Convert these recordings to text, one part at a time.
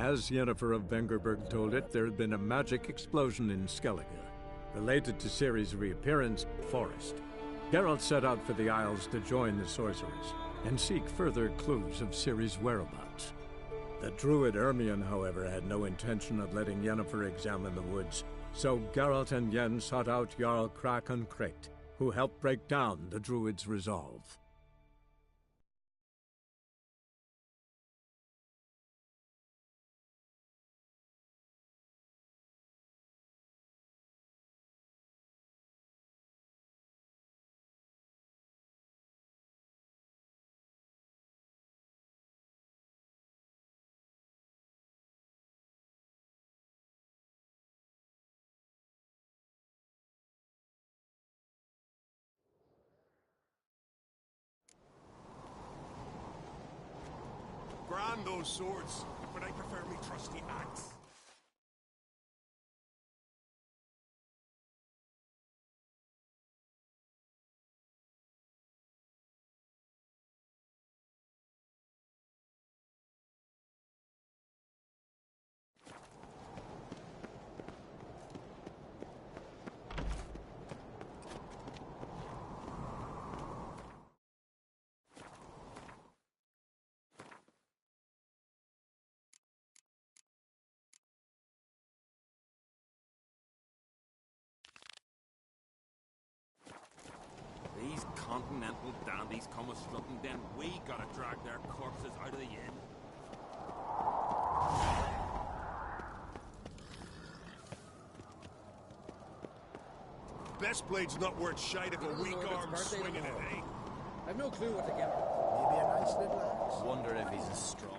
As Yennefer of Vengerberg told it, there had been a magic explosion in Skellige, related to Ciri's reappearance in the forest. Geralt set out for the Isles to join the sorcerers, and seek further clues of Ciri's whereabouts. The druid Ermion, however, had no intention of letting Yennefer examine the woods, so Geralt and Yen sought out Jarl Krakon Krayt, who helped break down the druid's resolve. Grand those swords, but I prefer me trusty axe. These continental dandies come a strutting, then we gotta drag their corpses out of the inn. Best blade's not worth shite if a weak arm swinging it, eh? I've no clue what to get. Maybe a nice little axe. Wonder if he's as strong.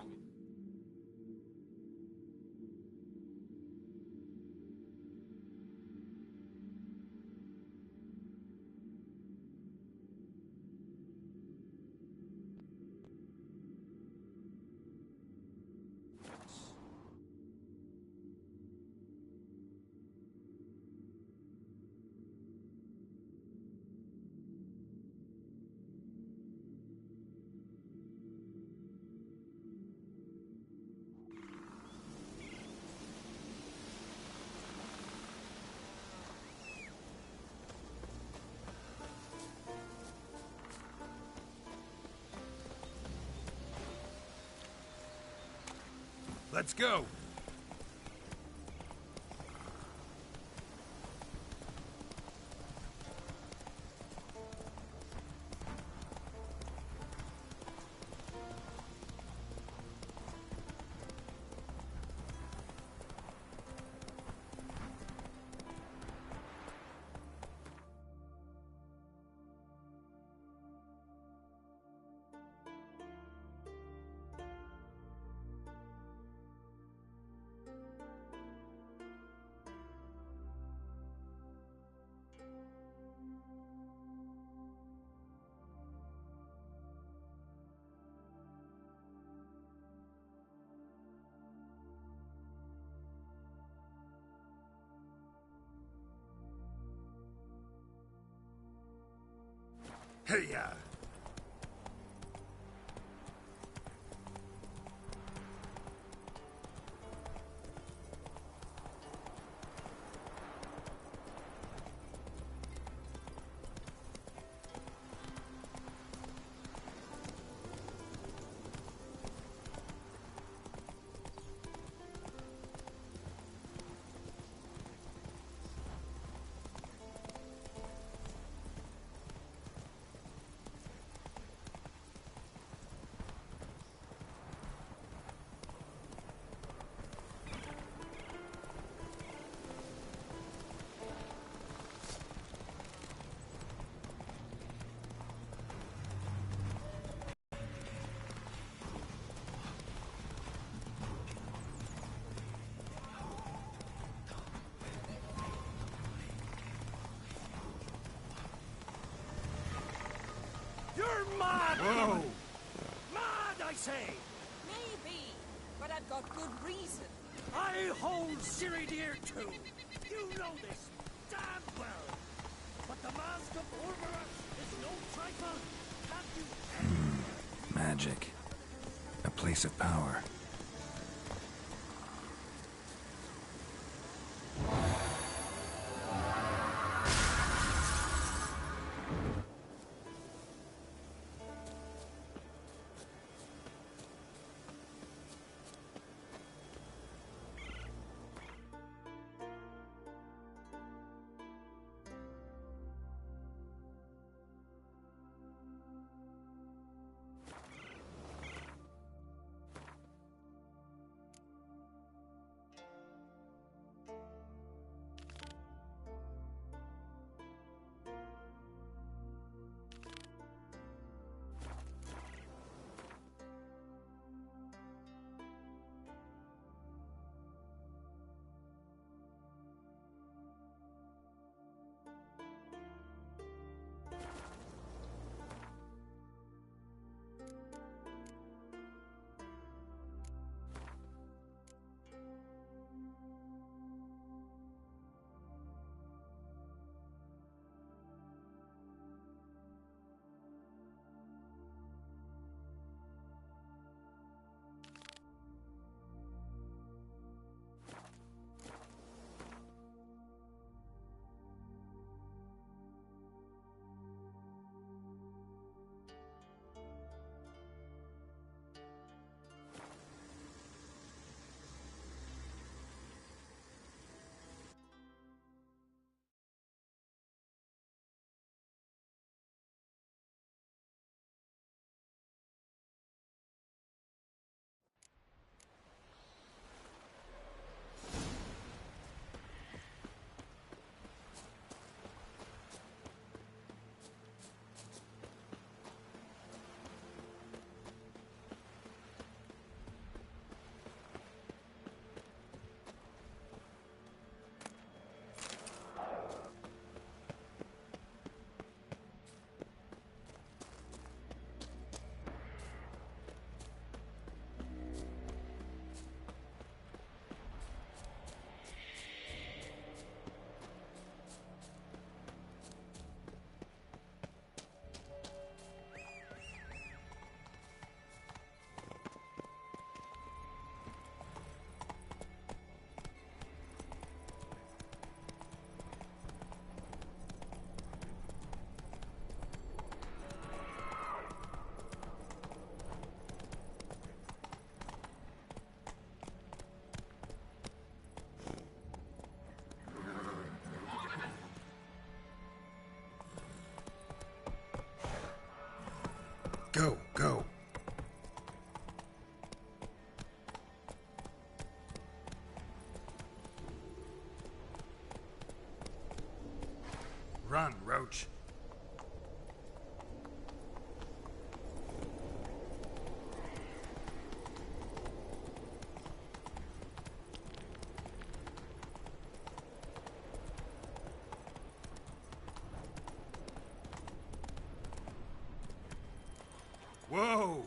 Let's go! Hey-ya! You're mad! Whoa! Mad, I say! Maybe, but I've got good reason. I hold Ciri dear too. You know this damn well. But the Mask of Orberus is no trifle. Can't you... Magic. A place of power. Go, go. Run, Roach. Whoa!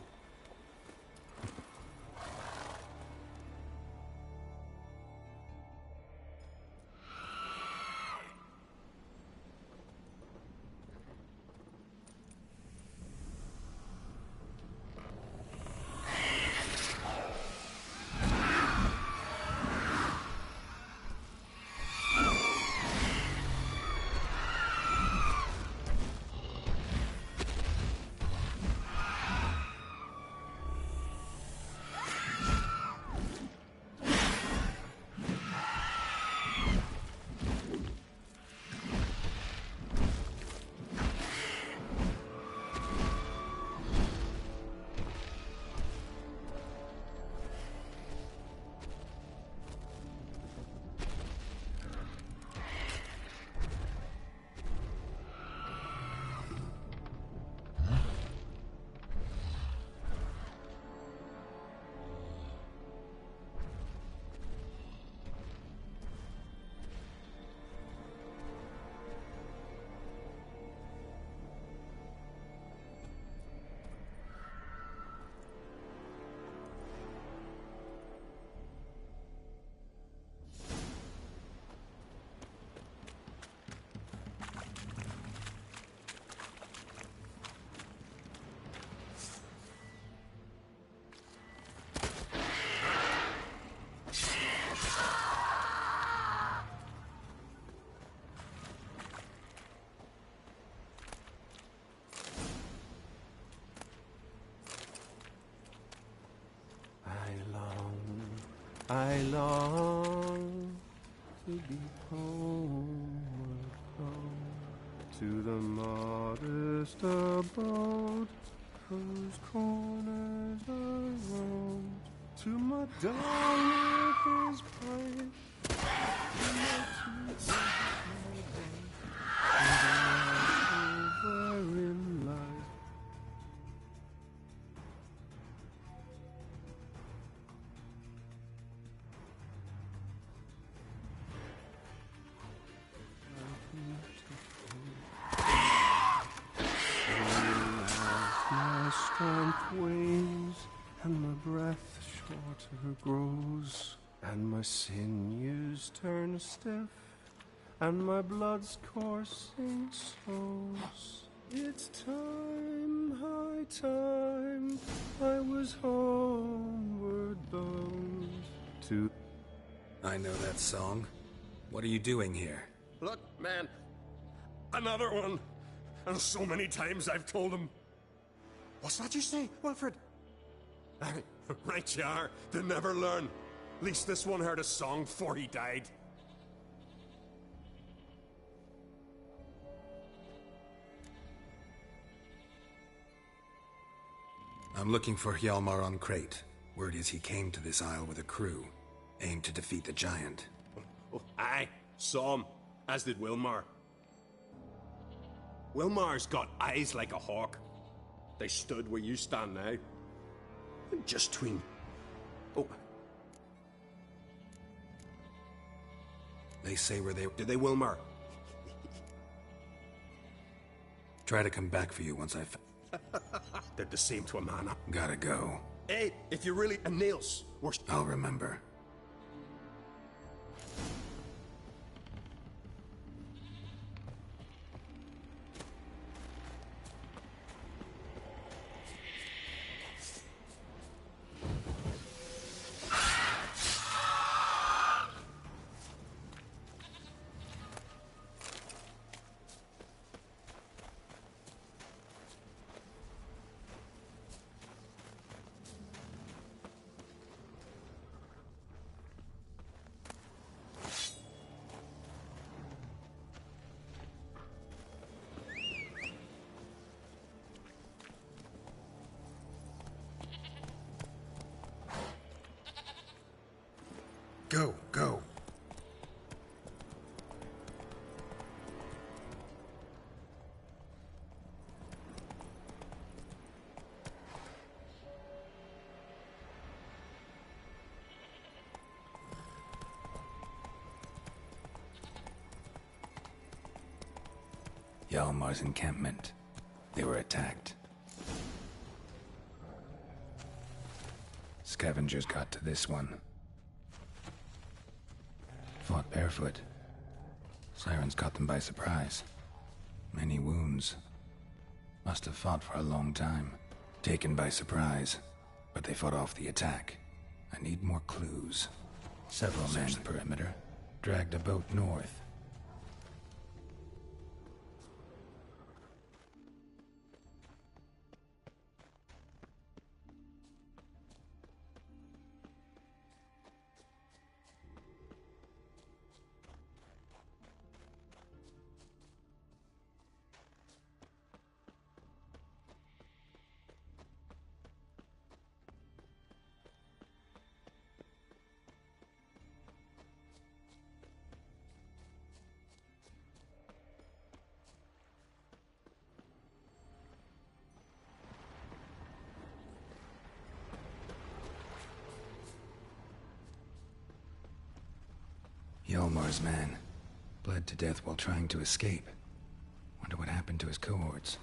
I long to be homeward bound to the modest abode whose corners are roamed, to my darling with his pipe, to my two over in life. My strength wanes, and my breath shorter grows, and my sinews turn stiff, and my blood's coursing slows. It's time, high time, I was homeward bound to... I know that song. What are you doing here? Look, man. Another one. And so many times I've told him. What's that you say, Wilfred? Right you are. They never learn. At least this one heard a song before he died. I'm looking for Hjalmar on Crate. Word is he came to this isle with a crew, aimed to defeat the giant. Oh, aye, saw him, as did Wilmar. Wilmar's got eyes like a hawk. They stood where you stand now. Just tween. Oh. They say where they... Did they, Wilmar? Try to come back for you once I've... Did the same to a man. Gotta go. Hey, if you really... And Niels, we're... I'll remember. Go, go. Hjalmar's encampment. They were attacked. Scavengers got to this one. Fought barefoot. Sirens caught them by surprise. Many wounds. Must have fought for a long time. Taken by surprise. But they fought off the attack. I need more clues. Several manned the perimeter. Dragged a boat north. Hjalmar's man. Bled to death while trying to escape. Wonder what happened to his cohorts.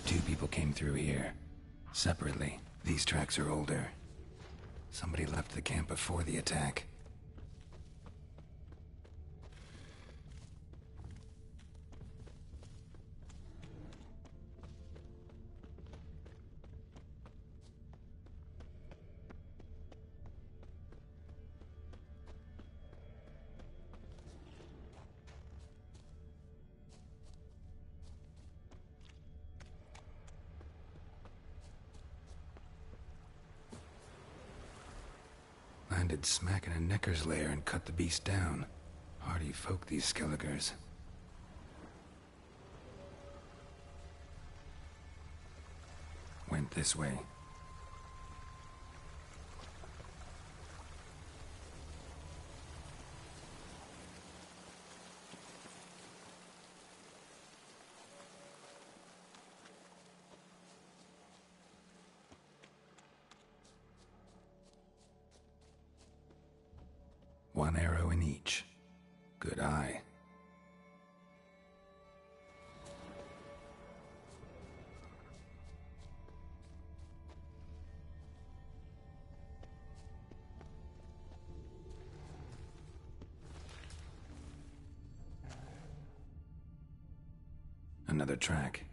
Two people came through here. Separately. These tracks are older. Somebody left the camp before the attack. Landed smack in a Necker's lair and cut the beast down. Hardy folk, these Skelligers. Went this way. One arrow in each. Good eye. Another track.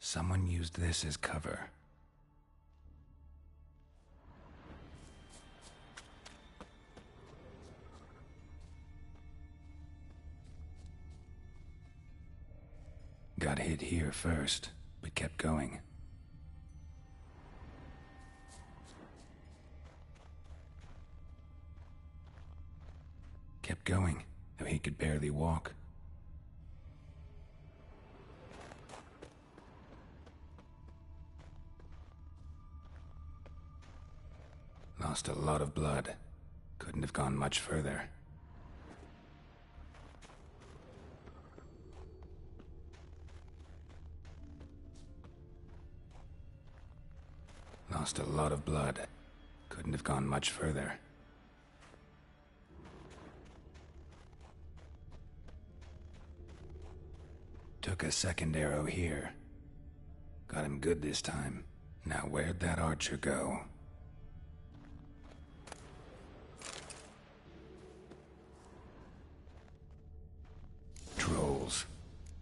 Someone used this as cover. Got hit here first, but kept going. Kept going, though he could barely walk. Lost a lot of blood. Couldn't have gone much further. Lost a lot of blood. Couldn't have gone much further. Took a second arrow here. Got him good this time. Now where'd that archer go?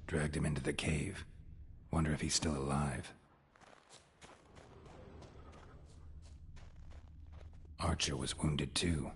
Dragged him into the cave. Wonder if he's still alive. Archer was wounded too.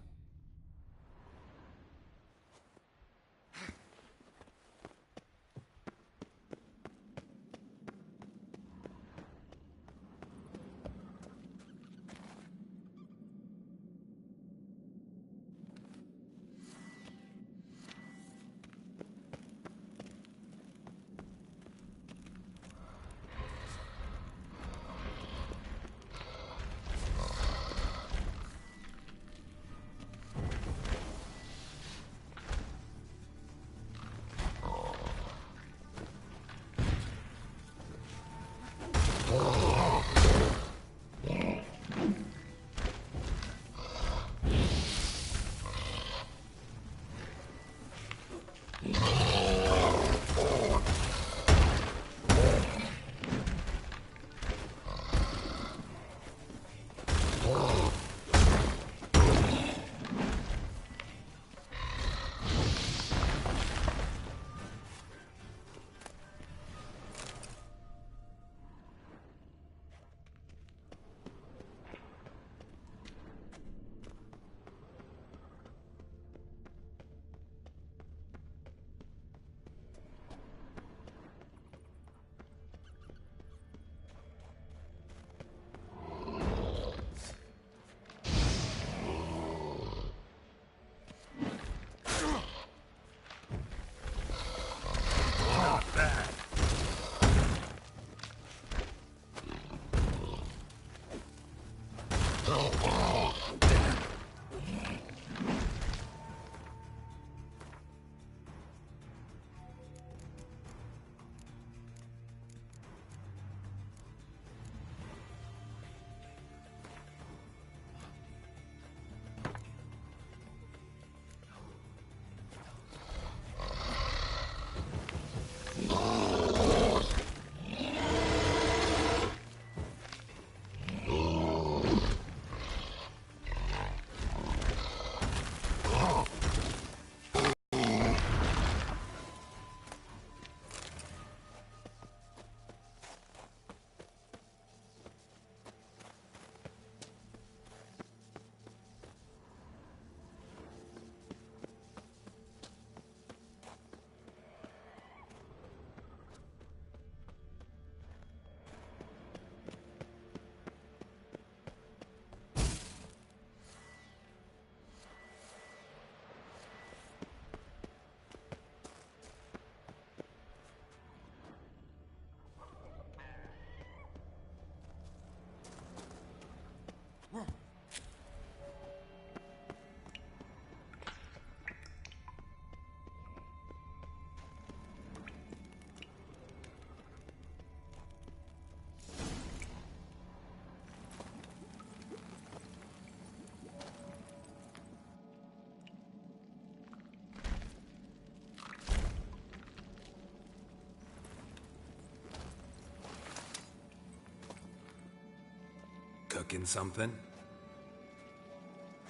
Cooking something?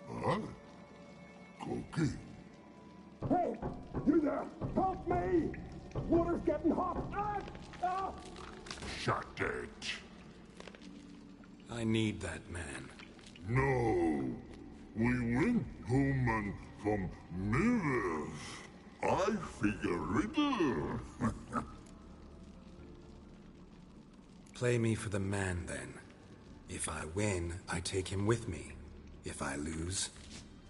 Huh? Cookie? Hey, you there! Help me! Water's getting hot! Shut it. I need that man. No. We went home and from mirrors. I figure riddle. Play me for the man, then. If I win, I take him with me. If I lose,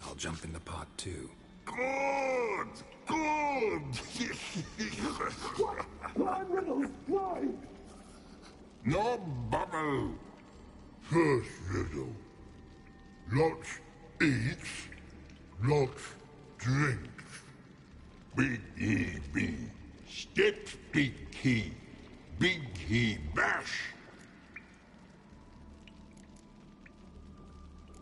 I'll jump in the pot too. Good! Good! Blind riddles! Why? No bubble. First riddle. Lots eats, lots drinks. Big he be. Steps big he. Big he bash.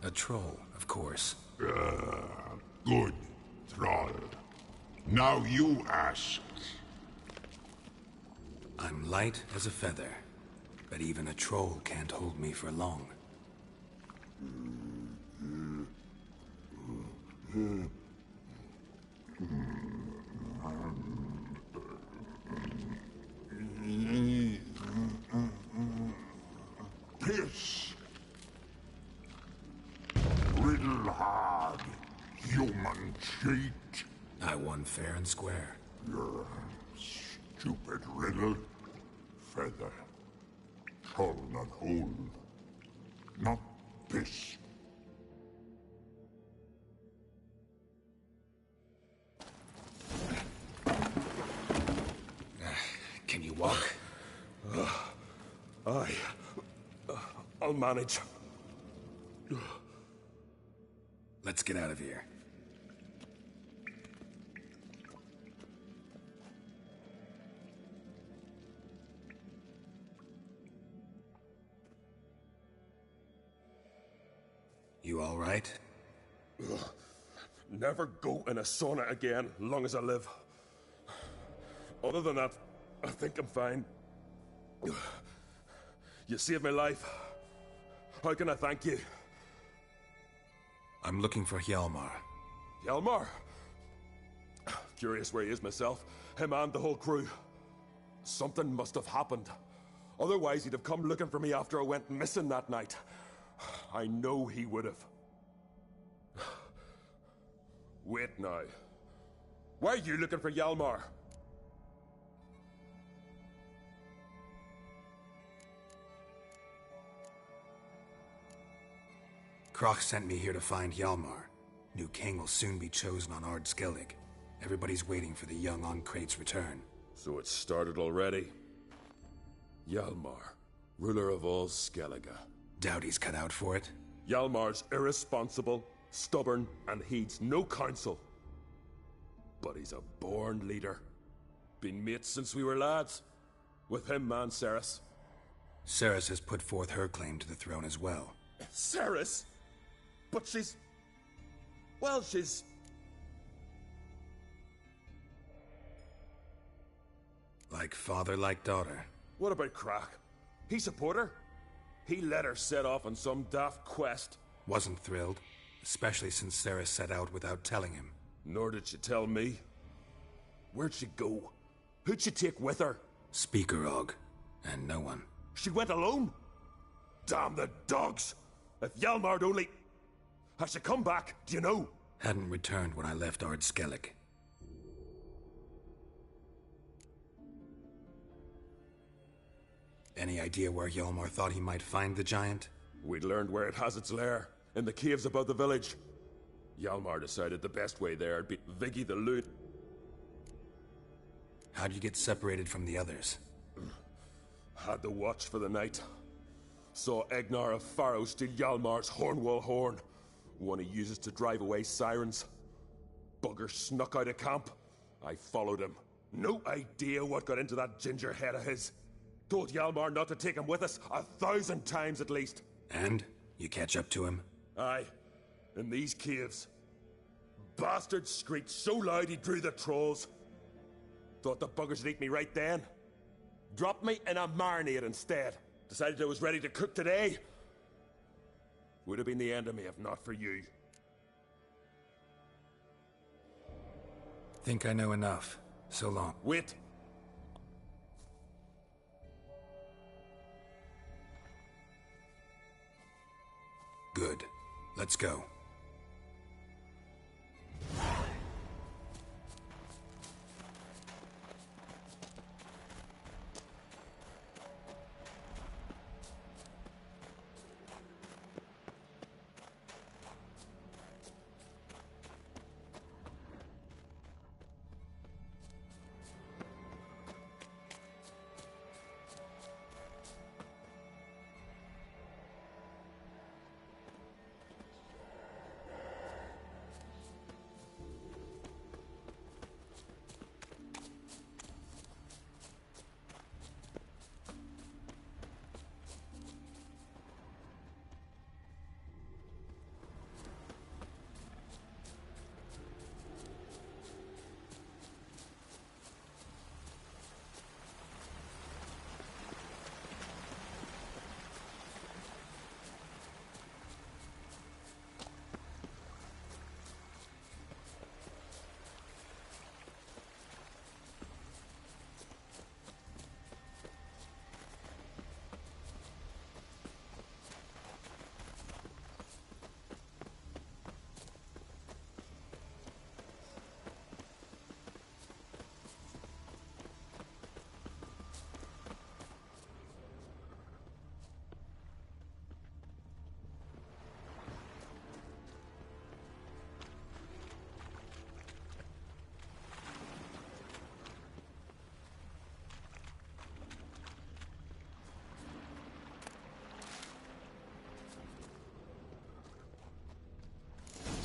A troll, of course. Good, Thrall. Now you ask. I'm light as a feather, but even a troll can't hold me for long. riddle hard, human cheat. I won fair and square. Your stupid riddle. Feather. Troll, not hole. Not piss. Can you walk? I'll manage. Let's get out of here. You all right? Never go in a sauna again, long as I live. Other than that, I think I'm fine. You saved my life. How can I thank you? I'm looking for Hjalmar. Hjalmar? Curious where he is myself. Him and the whole crew. Something must have happened. Otherwise, he'd have come looking for me after I went missing that night. I know he would have. Wait now. Why are you looking for Hjalmar? Kroch sent me here to find Hjalmar. New king will soon be chosen on Ard Skellig. Everybody's waiting for the young Ancrate's return. So it's started already. Hjalmar, ruler of all Skellige. Doubt he's cut out for it. Hjalmar's irresponsible, stubborn, and heeds no counsel. But he's a born leader. Been mates since we were lads. With him and Cerys. Cerys has put forth her claim to the throne as well. Cerys? But she's... Well, she's... Like father, like daughter. What about Crach? He support her? He let her set off on some daft quest. Wasn't thrilled, especially since Cerys set out without telling him. Nor did she tell me. Where'd she go? Who'd she take with her? Speaker Og, and no one. She went alone? Damn the dogs! If Hjalmar'd only... Has she come back, do you know? Hadn't returned when I left Ard Skellig. Any idea where Hjalmar thought he might find the giant? We'd learned where it has its lair, in the caves above the village. Hjalmar decided the best way there would be Viggy the Loot. How'd you get separated from the others? Had to watch for the night. Saw Egnar of Faro steal Hjalmar's Hornwall horn, one he uses to drive away sirens. Bugger snuck out of camp. I followed him. No idea what got into that ginger head of his. Told Hjalmar not to take him with us 1,000 times at least. And? You catch up to him? Aye. In these caves. Bastard screeched so loud he drew the trolls. Thought the buggers would eat me right then. Dropped me in a marinade instead. Decided I was ready to cook today. Would have been the end of me if not for you. Think I know enough. So long. Wait. Good. Let's go.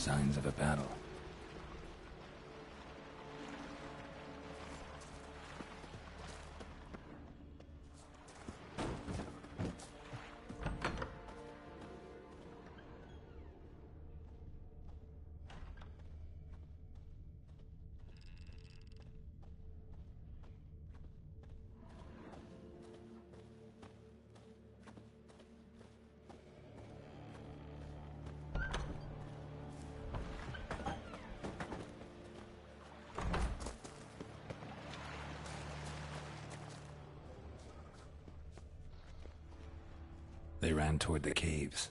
Signs of a battle. They ran toward the caves.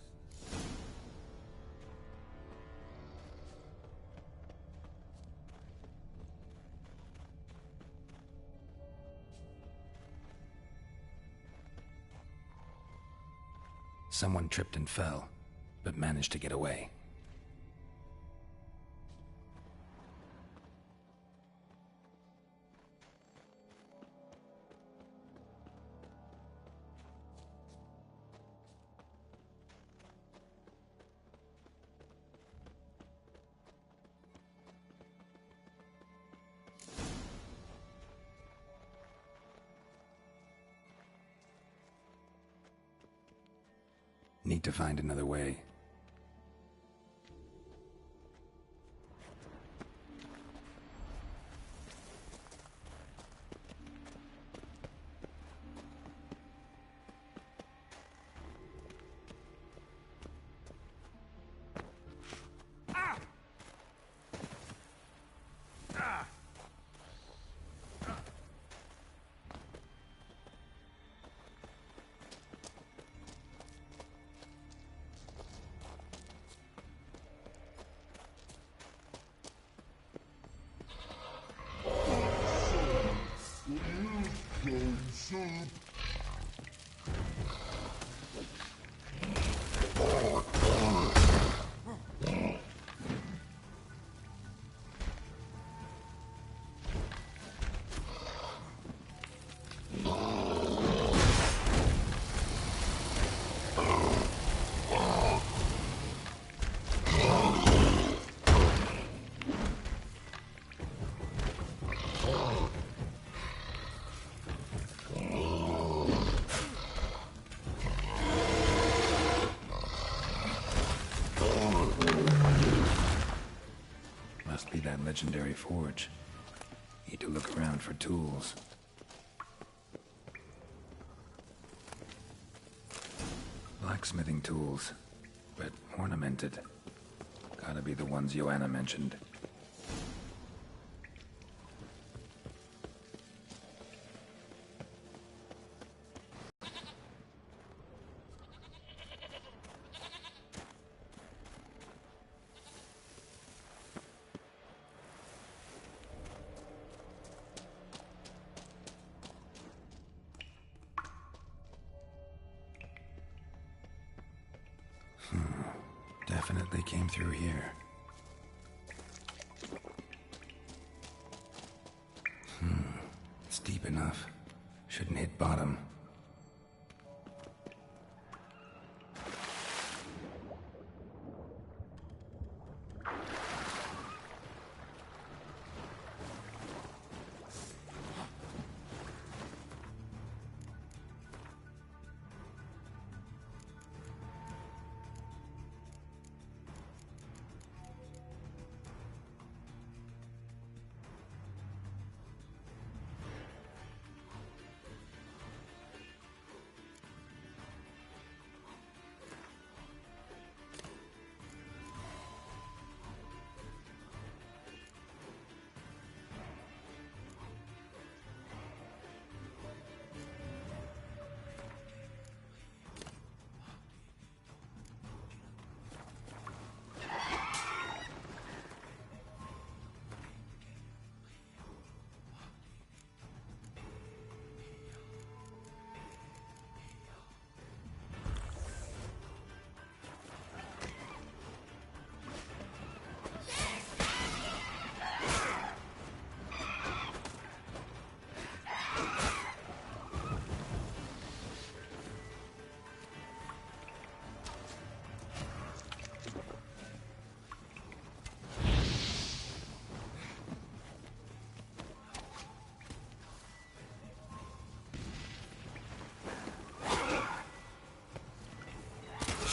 Someone tripped and fell, but managed to get away. Need to find another way. Must be that legendary forge. Need to look around for tools. Blacksmithing tools, but ornamented. Gotta be the ones Joanna mentioned. Definitely came through here. It's deep enough. Shouldn't hit bottom.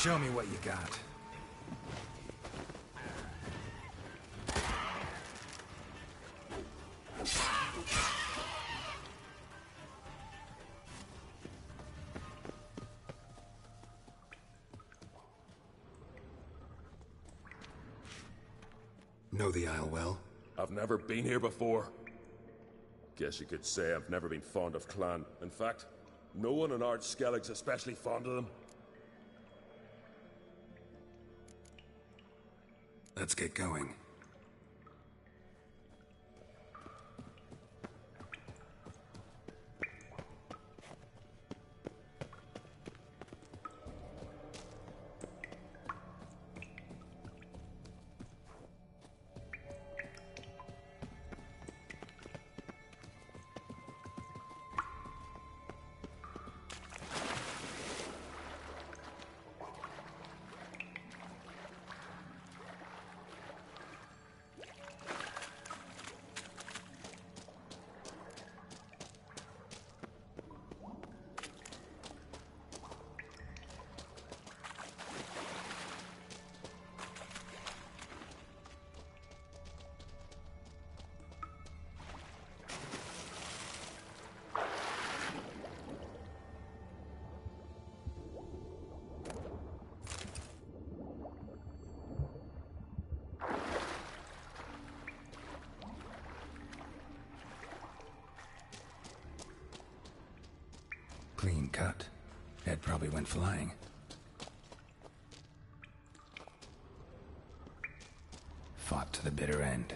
Show me what you got. Know the Isle well? I've never been here before. Guess you could say I've never been fond of Clan. In fact, no one in Ard Skellig's especially fond of them. Let's get going. Clean cut. Head probably went flying. Fought to the bitter end.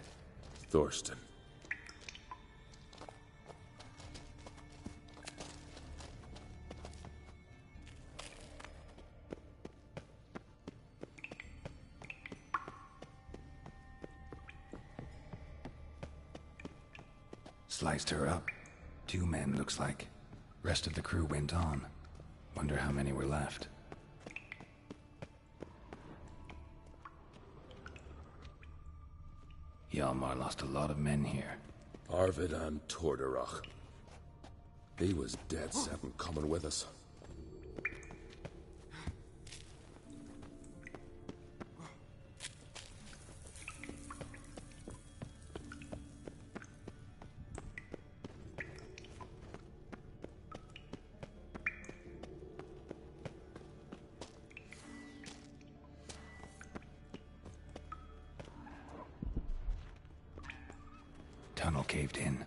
Thorsten. Sliced her up. 2 men, looks like. Rest of the crew went on. Wonder how many were left. Hjalmar lost a lot of men here. Arvid and Tordarach. He was dead set on coming with us. Tunnel caved in.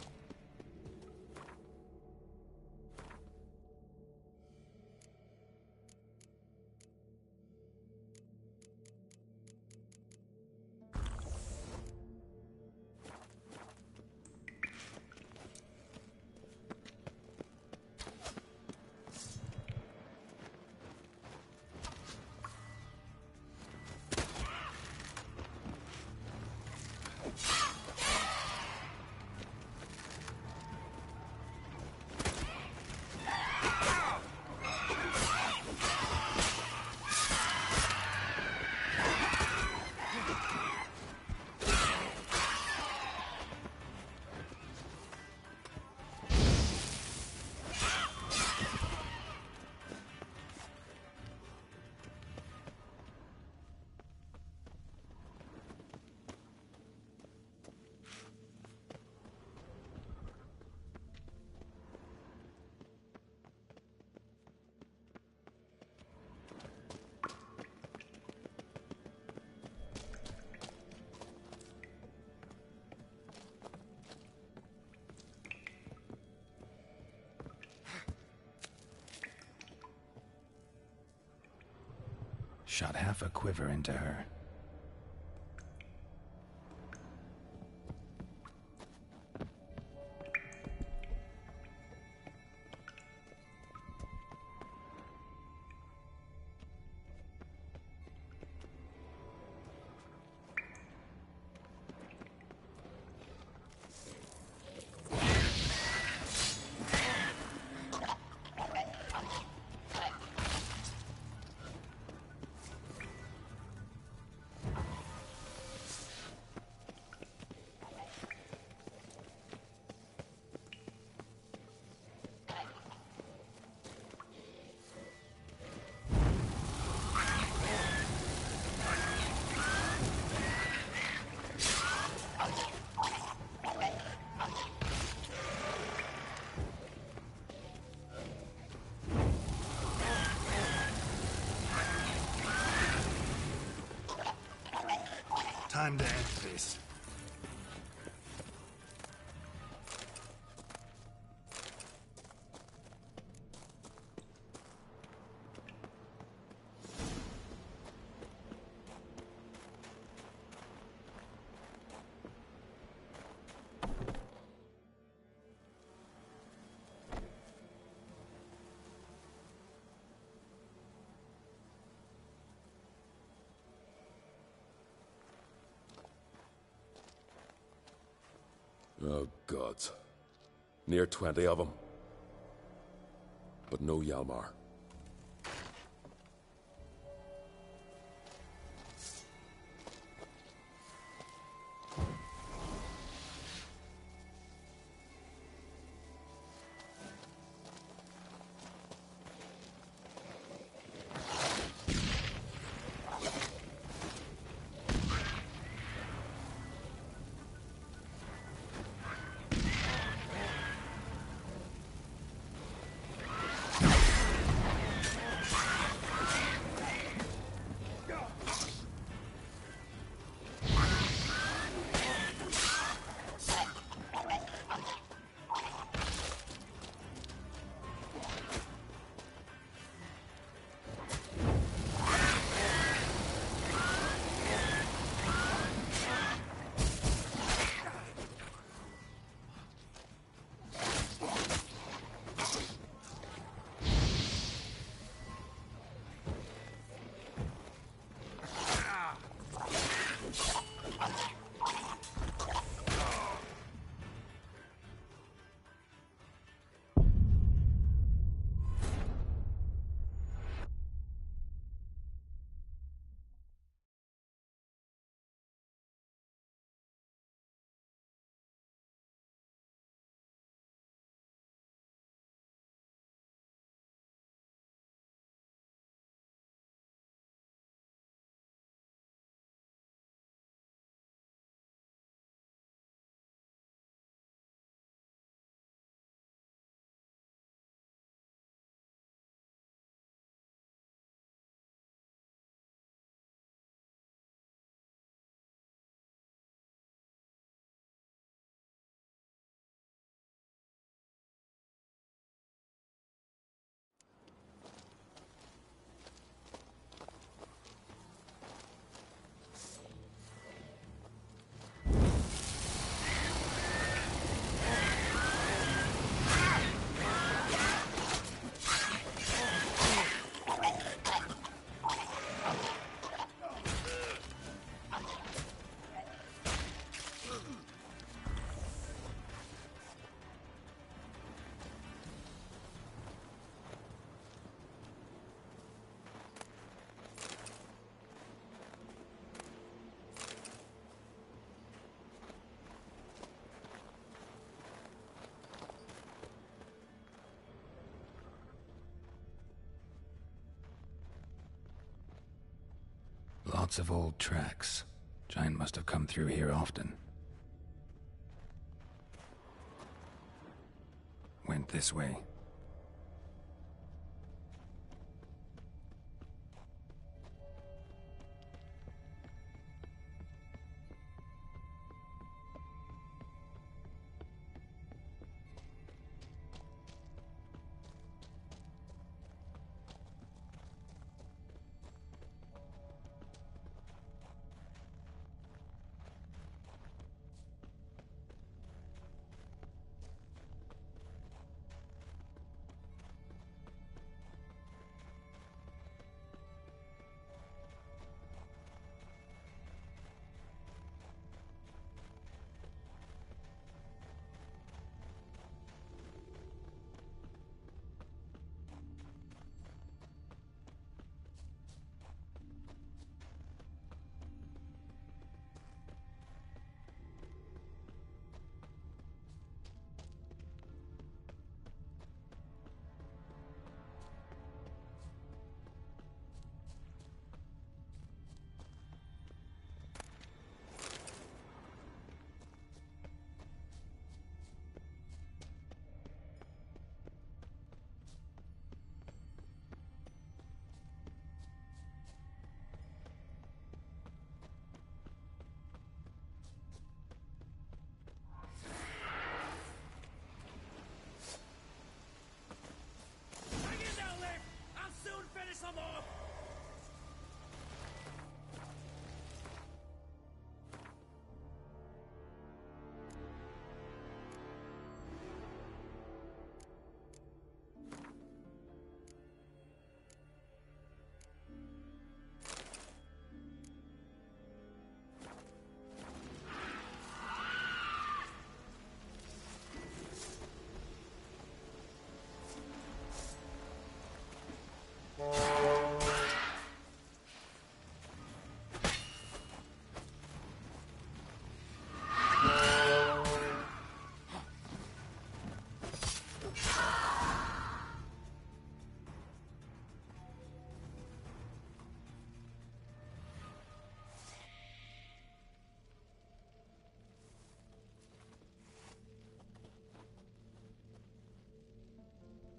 Shot half a quiver into her. Time to end this. Oh, gods. Near 20 of them. But no Hjalmar. Lots of old tracks. Giant must have come through here often. Went this way.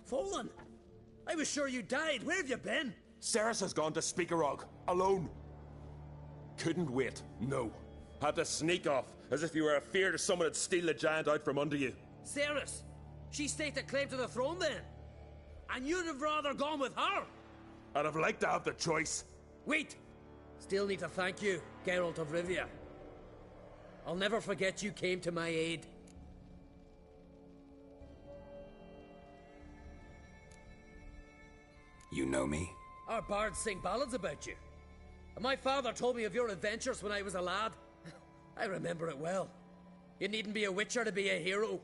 Fallen? I was sure you died. Where have you been? Ceres has gone to Speakerog, alone. Couldn't wait, no. Had to sneak off, as if you were afeard of someone would steal the giant out from under you. Ceres? She staked a claim to the throne then? And you'd have rather gone with her? I'd have liked to have the choice. Wait! Still need to thank you, Geralt of Rivia. I'll never forget you came to my aid. You know me? Our bards sing ballads about you. And my father told me of your adventures when I was a lad. I remember it well. You needn't be a witcher to be a hero.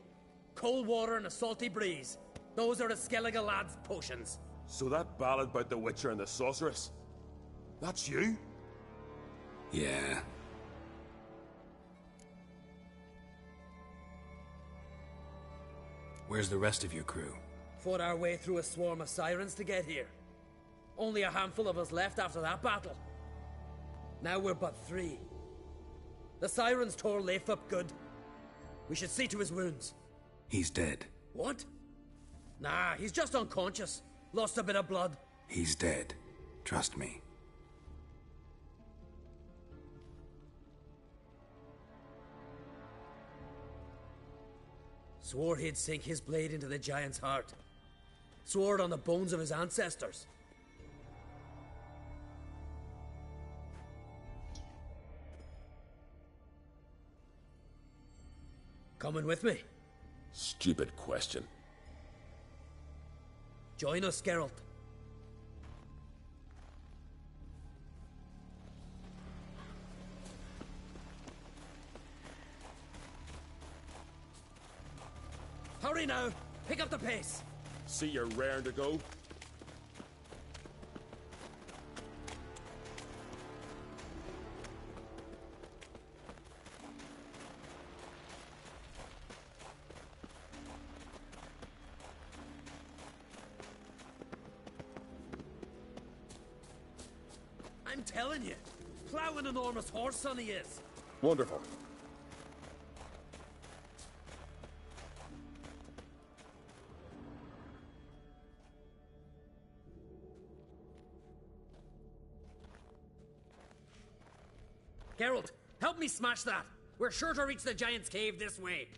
Cold water and a salty breeze. Those are the Skellige lad's potions. So that ballad about the Witcher and the Sorceress, that's you? Yeah. Where's the rest of your crew? Fought our way through a swarm of sirens to get here. Only a handful of us left after that battle. Now we're but 3. The sirens tore Leif up good. We should see to his wounds. He's dead. What? Nah, he's just unconscious. Lost a bit of blood. He's dead. Trust me. Swore he'd sink his blade into the giant's heart. Swore it on the bones of his ancestors. Coming with me? Stupid question. Join us, Geralt. Hurry now! Pick up the pace! See you're raring to go. I'm telling you, plow an enormous horse son he is. Wonderful. Geralt, help me smash that. We're sure to reach the giant's cave this way.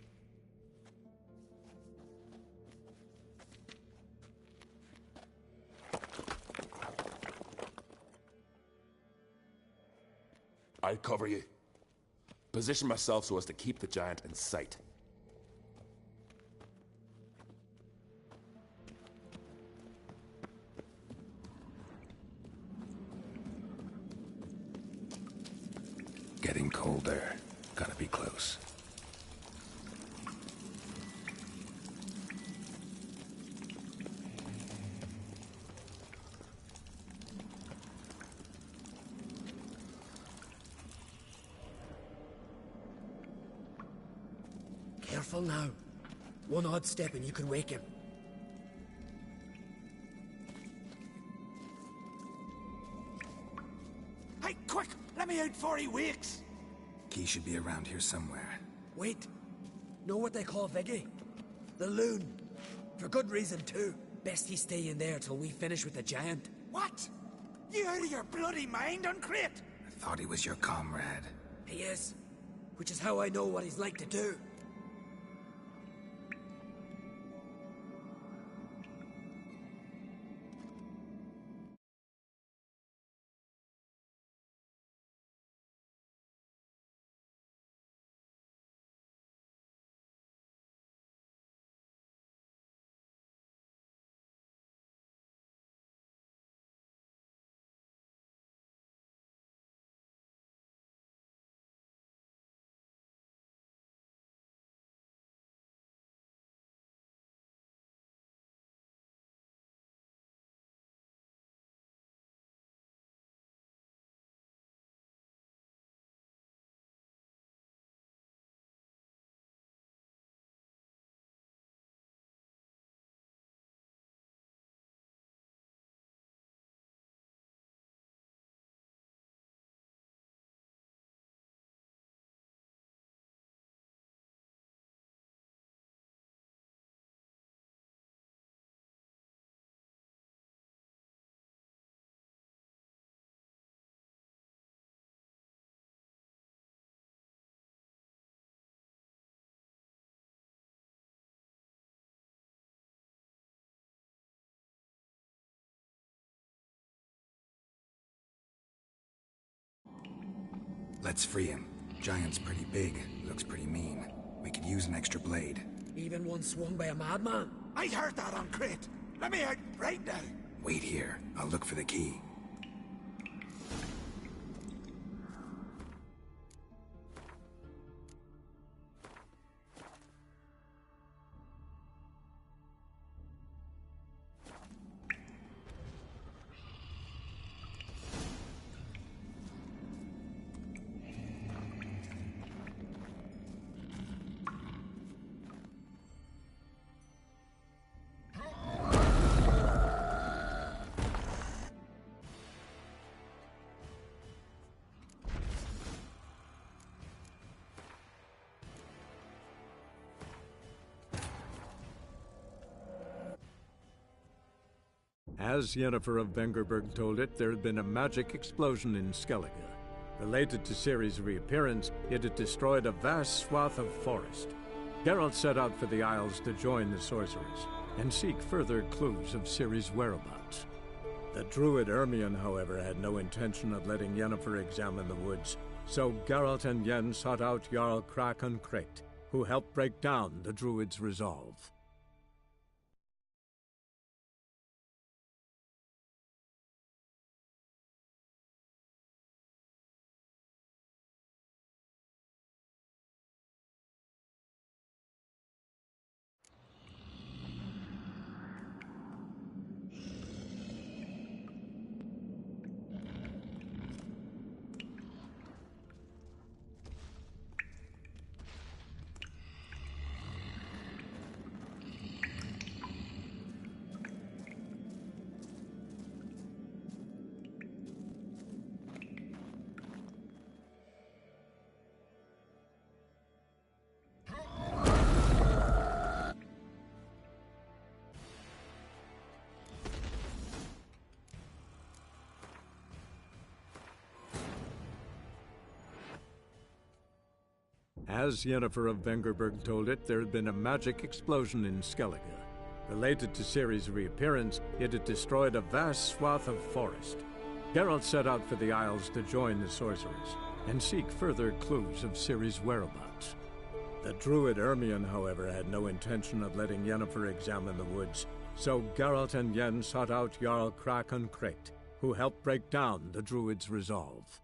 I'll cover you. Position myself so as to keep the giant in sight. Getting colder. Gotta be close. Careful now. One odd step and you can wake him. Hey, quick! Let me out before he wakes! Key should be around here somewhere. Wait. Know what they call Viggy? The loon. For good reason, too. Best he stay in there till we finish with the giant. What? You out of your bloody mind, Uncrate? I thought he was your comrade. He is. Which is how I know what he's like to do. Let's free him. Giant's pretty big, looks pretty mean. We could use an extra blade. Even one swung by a madman? I heard that on Crete. Let me out right now. Wait here. I'll look for the key. As Yennefer of Vengerberg told it, there had been a magic explosion in Skellige. Related to Ciri's reappearance, it had destroyed a vast swath of forest. Geralt set out for the Isles to join the sorcerers, and seek further clues of Ciri's whereabouts. The druid Ermion, however, had no intention of letting Yennefer examine the woods, so Geralt and Yen sought out Jarl Krakon Kricht, who helped break down the druid's resolve. As Yennefer of Vengerberg told it, there had been a magic explosion in Skellige. Related to Ciri's reappearance, it had destroyed a vast swath of forest. Geralt set out for the Isles to join the sorcerers, and seek further clues of Ciri's whereabouts. The druid Ermion, however, had no intention of letting Yennefer examine the woods, so Geralt and Yen sought out Jarl Krakon Kricht, who helped break down the druid's resolve.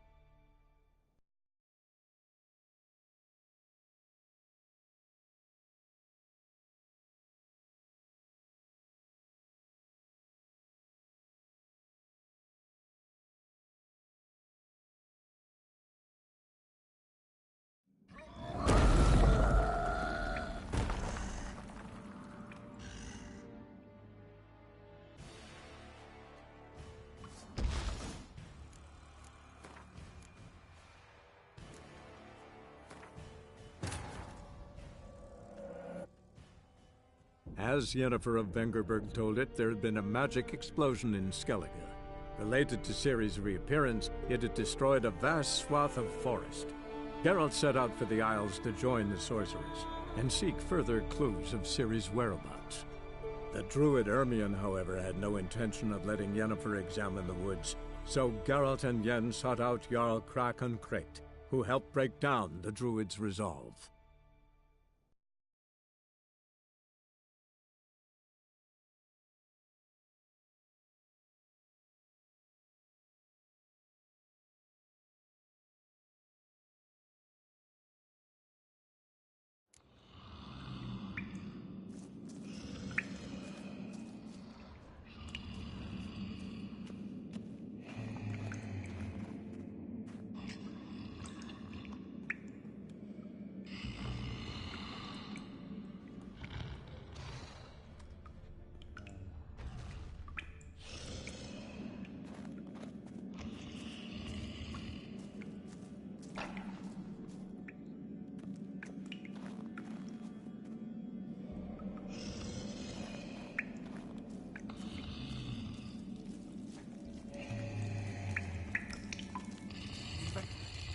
As Yennefer of Vengerberg told it, there had been a magic explosion in Skellige. Related to Ciri's reappearance, it had destroyed a vast swath of forest. Geralt set out for the Isles to join the sorcerers, and seek further clues of Ciri's whereabouts. The druid Ermion, however, had no intention of letting Yennefer examine the woods, so Geralt and Yen sought out Jarl Krakon Kricht, who helped break down the druid's resolve.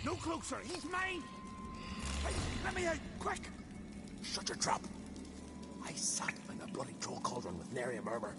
No closer, he's mine! Hey, let me out, quick! Shut your trap. I sat in a bloody troll cauldron with nary a murmur.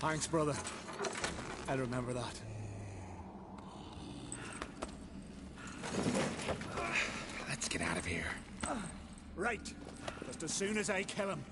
Thanks, brother. I'll remember that. Let's get out of here. Right. Just as soon as I kill him.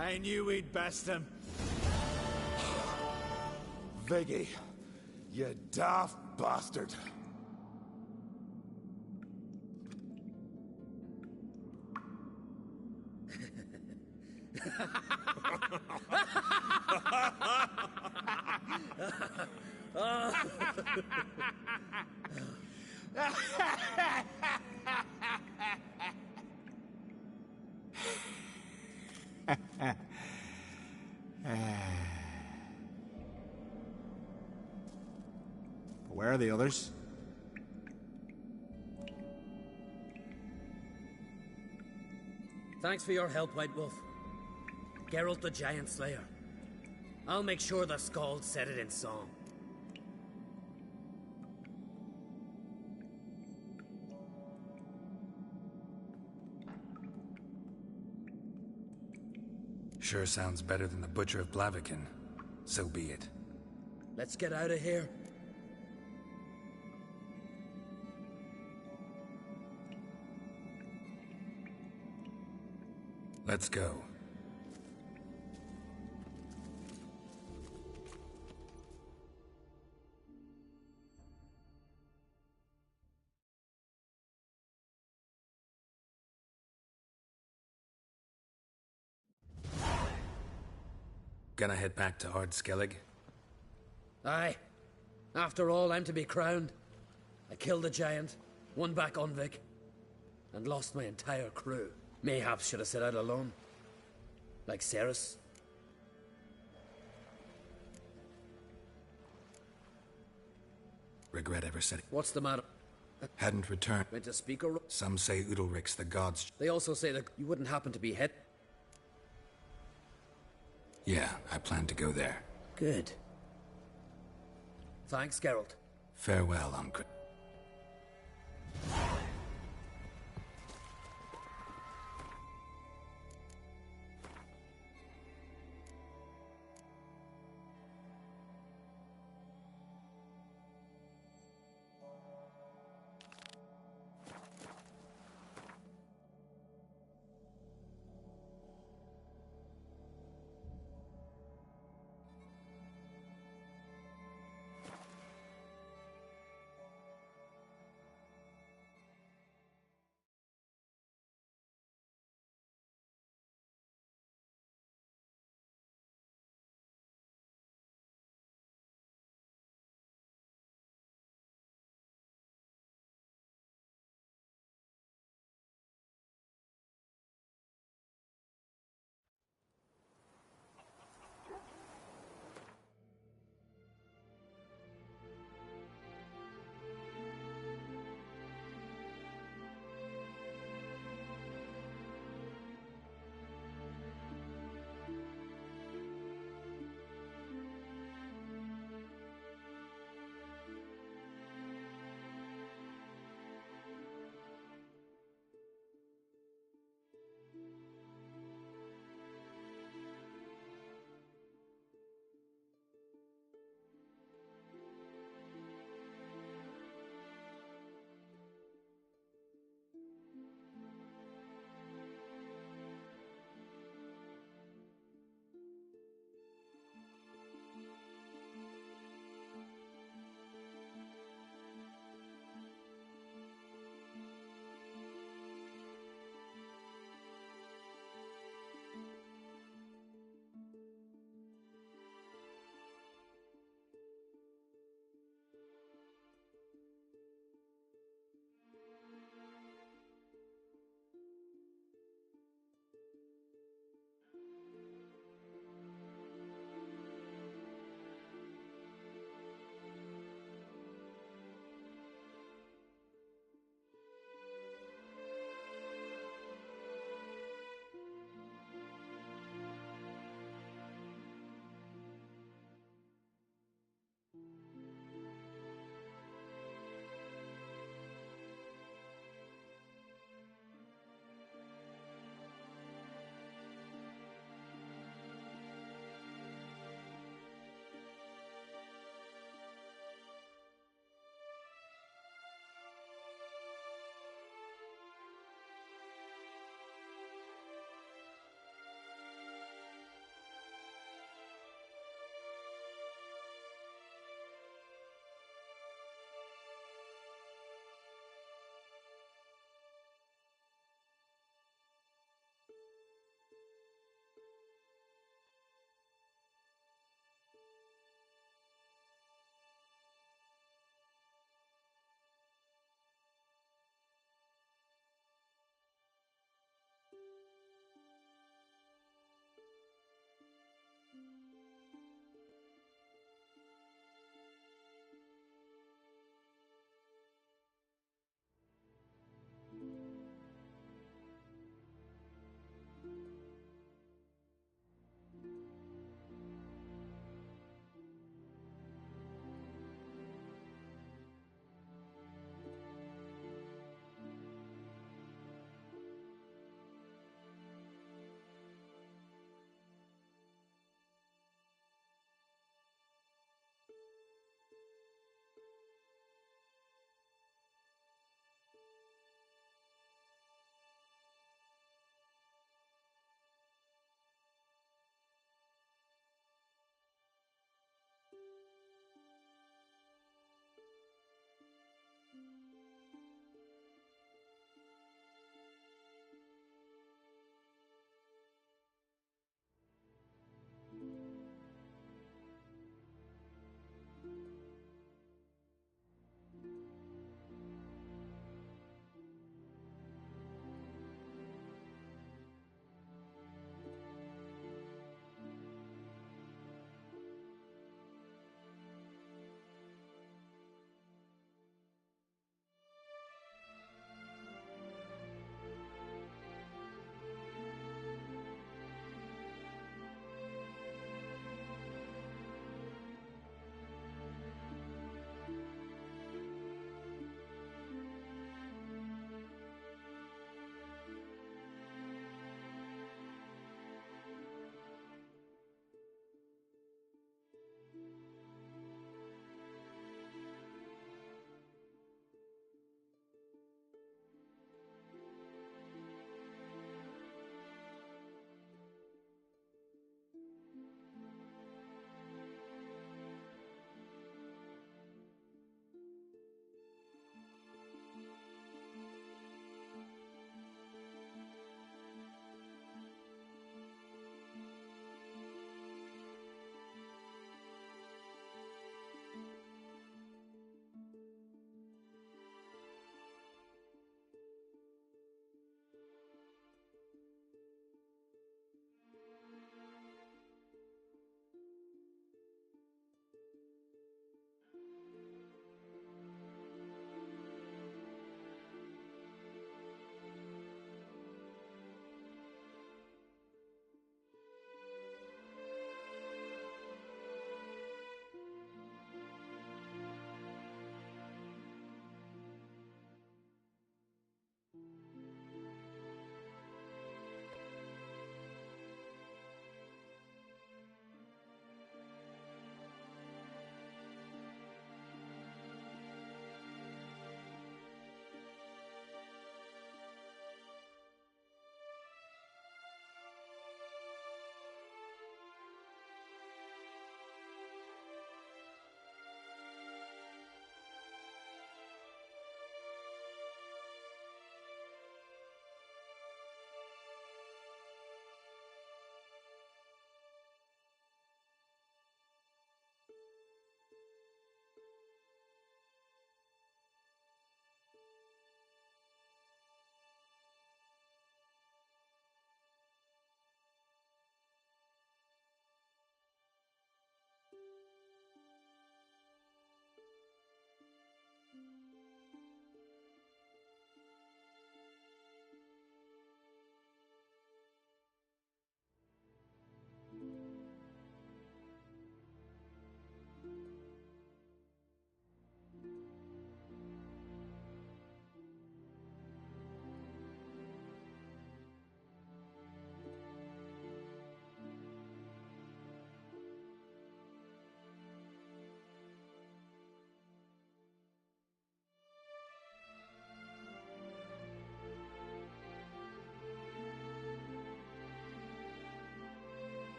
I knew we'd best him. Viggy, you daft bastard. Where are the others? Thanks for your help, White Wolf. Geralt the Giant Slayer. I'll make sure the Skald said it in song. Sure sounds better than the Butcher of Blaviken. So be it. Let's get out of here. Let's go. Gonna head back to Ard Skellig? Aye. After all, I'm to be crowned. I killed the giant, won back Unvik, and lost my entire crew. Mayhaps should have set out alone. Like Cerys. Regret ever said it. What's the matter? Hadn't returned. Went to Speaker? Some say Udalric's the gods. They also say that you wouldn't happen to be hit. Yeah, I plan to go there. Good. Thanks, Geralt. Farewell, Unkr.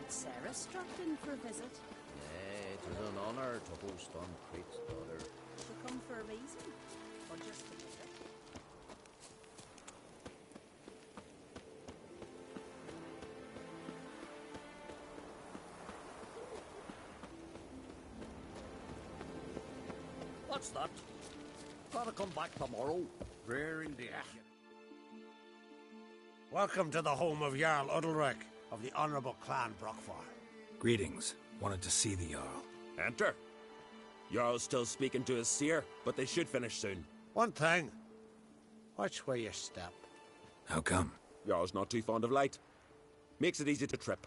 Had Sarah struck in for a visit? Nay, it was an honor to host on Crate's daughter. She come for a reason? Or just to visit? What's that? Gotta come back tomorrow. Rare indeed. Welcome to the home of Jarl Udalric of the Honourable Clan Brockfar. Greetings. Wanted to see the Jarl. Enter. Jarl's still speaking to his seer, but they should finish soon. One thing. Watch where you step. How come? Jarl's not too fond of light. Makes it easy to trip.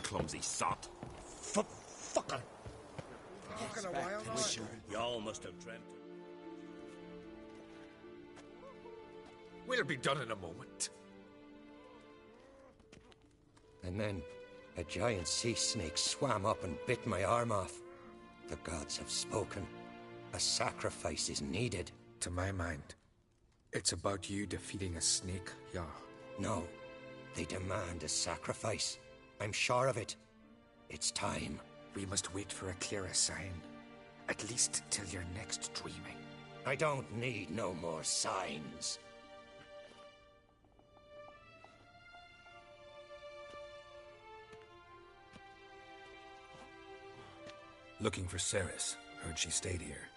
Clumsy sot. Fucker! Fucking a while now. Y'all must have dreamt it. We'll be done in a moment. And then a giant sea snake swam up and bit my arm off. The gods have spoken. A sacrifice is needed. To my mind, it's about you defeating a snake, Jarl. No, they demand a sacrifice. I'm sure of it. It's time. We must wait for a clearer sign. At least till your next dreaming. I don't need no more signs. Looking for Cerys. Heard she stayed here.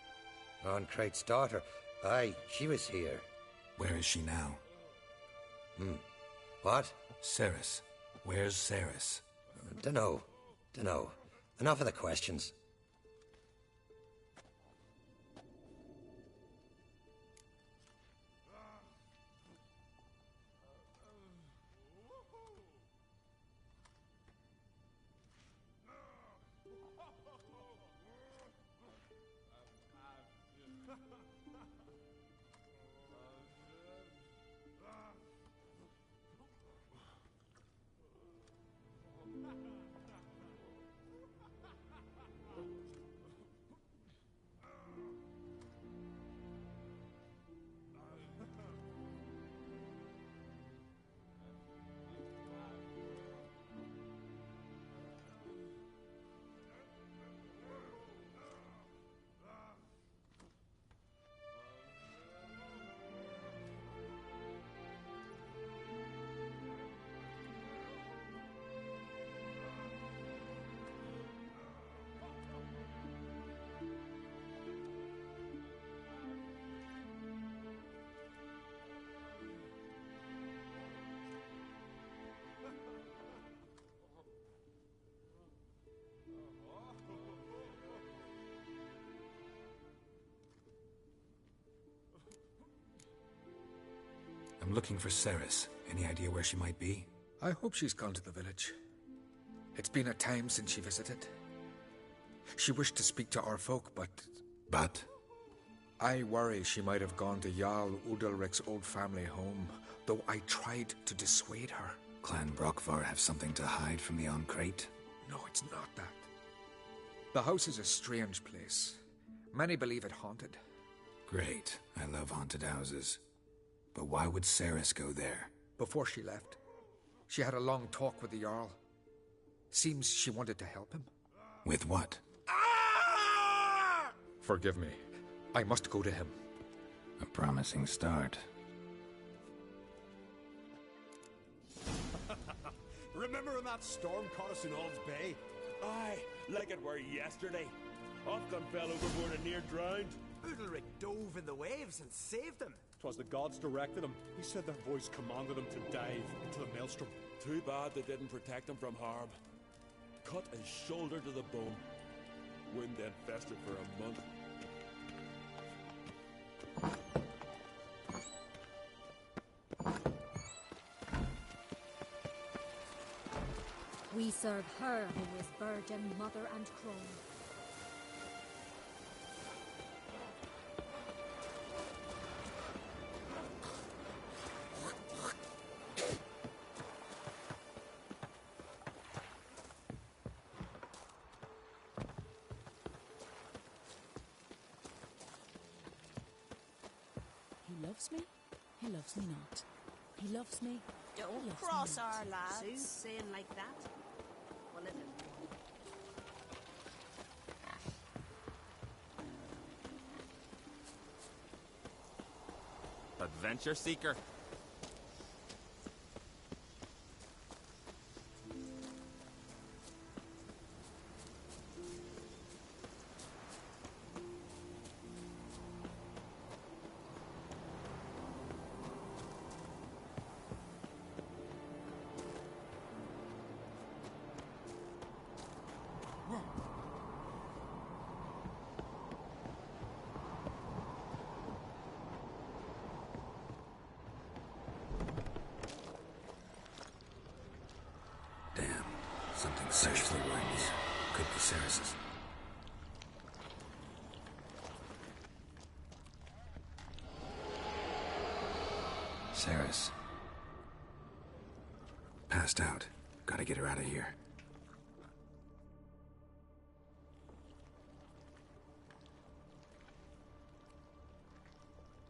On Crate's daughter. Aye, she was here. Where is she now? What? Cerys. Where's Cerys? Dunno. Enough of the questions. I'm looking for Cerys. Any idea where she might be? I hope she's gone to the village. It's been a time since she visited. She wished to speak to our folk, but... But? I worry she might have gone to Jarl Udalric's old family home, though I tried to dissuade her. Clan Brockfar have something to hide from the On Crate? No, it's not that. The house is a strange place. Many believe it haunted. Great. I love haunted houses. But why would Cerys go there? Before she left, she had a long talk with the Jarl. Seems she wanted to help him. With what? Forgive me. I must go to him. A promising start. Remember when that storm caught us in Ald's Bay? Aye, like it were yesterday. Ofcom fell overboard and near drowned. Udalric dove in the waves and saved them. 'Twas the gods directed him. He said their voice commanded him to dive into the maelstrom. Too bad they didn't protect him from harm. Cut his shoulder to the bone. Wound then festered for a month. We serve her who is virgin, mother, and crone. He loves me. He loves me not. He loves me. Don't cross our lads. Saying like that. Well, it is. Adventure seeker. Something seriously worrying. Could be Ceres's. Ceres. Passed out. Gotta get her out of here.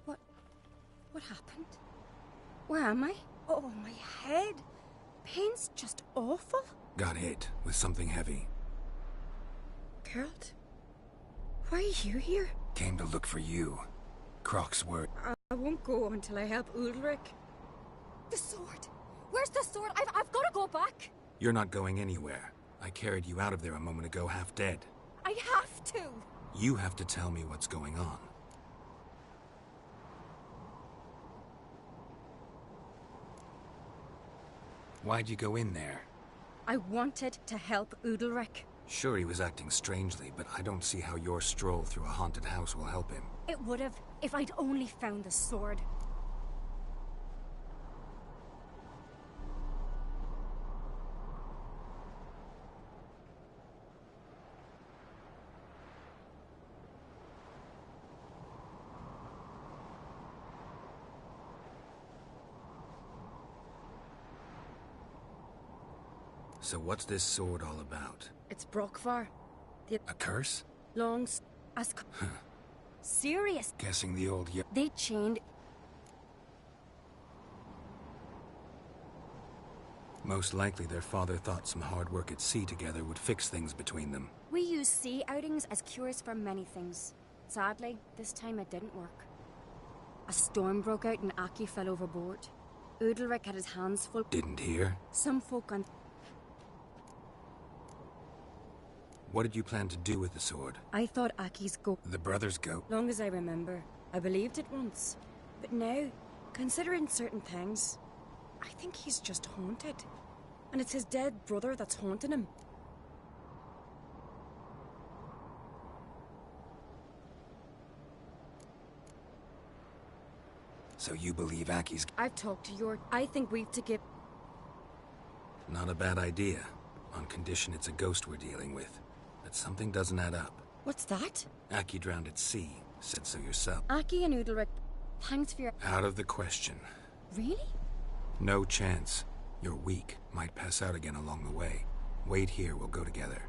What happened? Where am I? Oh, my head. Pain's just awful. Got hit with something heavy. Geralt? Why are you here? Came to look for you. Croc's word. I won't go until I help Udalric. The sword! Where's the sword? I've got to go back! You're not going anywhere. I carried you out of there a moment ago half dead. I have to! You have to tell me what's going on. Why'd you go in there? I wanted to help Udalric. Sure, he was acting strangely, but I don't see how your stroll through a haunted house will help him. It would have, if I'd only found the sword. So what's this sword all about? It's Brokvar. A curse? Longs as... Serious. Guessing the old... They chained... Most likely their father thought some hard work at sea together would fix things between them. We use sea outings as cures for many things. Sadly, this time it didn't work. A storm broke out and Aki fell overboard. Udalric had his hands full... Didn't hear? Some folk on... What did you plan to do with the sword? I thought Aki's goat... The brother's goat? Long as I remember. I believed it once. But now, considering certain things, I think he's just haunted. And it's his dead brother that's haunting him. So you believe Aki's... I've talked to Jord. I think we've to give... Not a bad idea. On condition it's a ghost we're dealing with. But something doesn't add up. What's that? Aki drowned at sea. Said so yourself. Aki and Udalric, thanks for your... Out of the question. Really? No chance. You're weak. Might pass out again along the way. Wait here, we'll go together.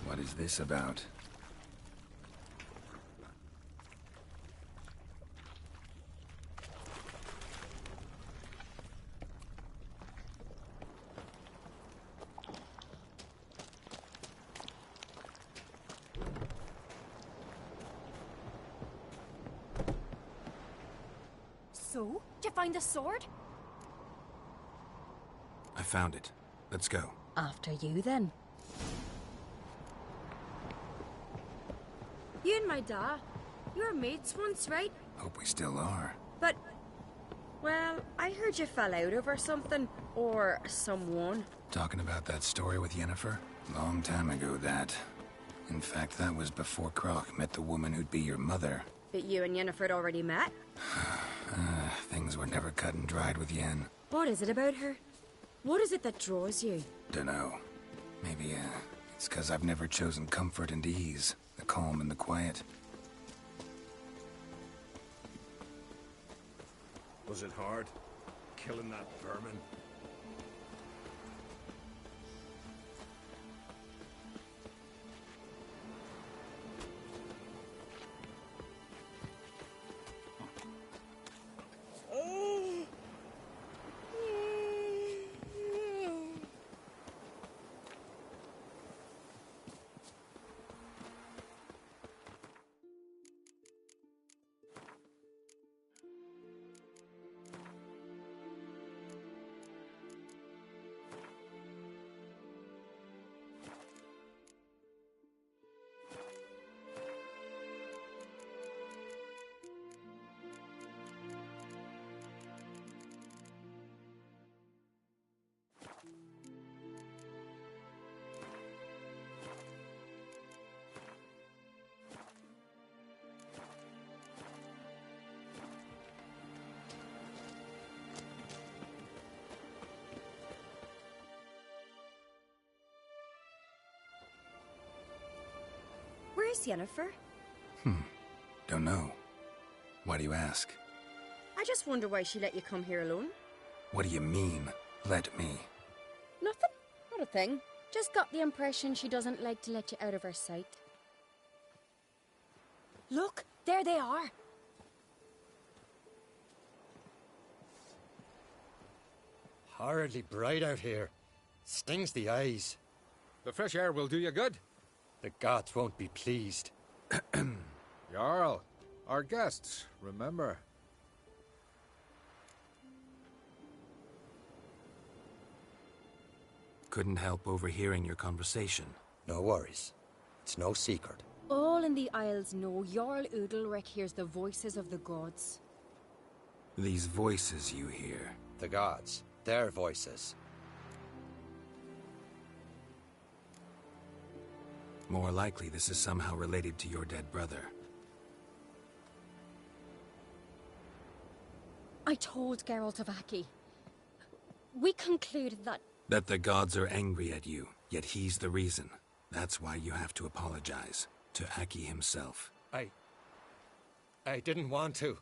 What is this about? So? Did you find the sword? I found it. Let's go. After you, then. You and my da, you were mates once, right? Hope we still are. But, well, I heard you fell out over something. Or someone. Talking about that story with Yennefer? Long time ago, that. In fact, that was before Croc met the woman who'd be your mother. But you and Yennefer had already met? Things were never cut and dried with Yen. What is it about her? What is it that draws you? Dunno. Maybe, it's 'cause I've never chosen comfort and ease. The calm and the quiet. Was it hard? Killing that vermin? Where's Yennefer? Don't know. Why do you ask? I just wonder why she let you come here alone. What do you mean, let me? Nothing. Not a thing. Just got the impression she doesn't like to let you out of her sight. Look, there they are. Horridly bright out here. Stings the eyes. The fresh air will do you good. The gods won't be pleased. Jarl, our guests, remember. Couldn't help overhearing your conversation. No worries. It's no secret. All in the Isles know Jarl Udalric hears the voices of the gods. These voices you hear. The gods. Their voices. More likely this is somehow related to your dead brother. I told Geralt of Aki. We concluded that... That the gods are angry at you, yet he's the reason. That's why you have to apologize. To Aki himself. I didn't want to.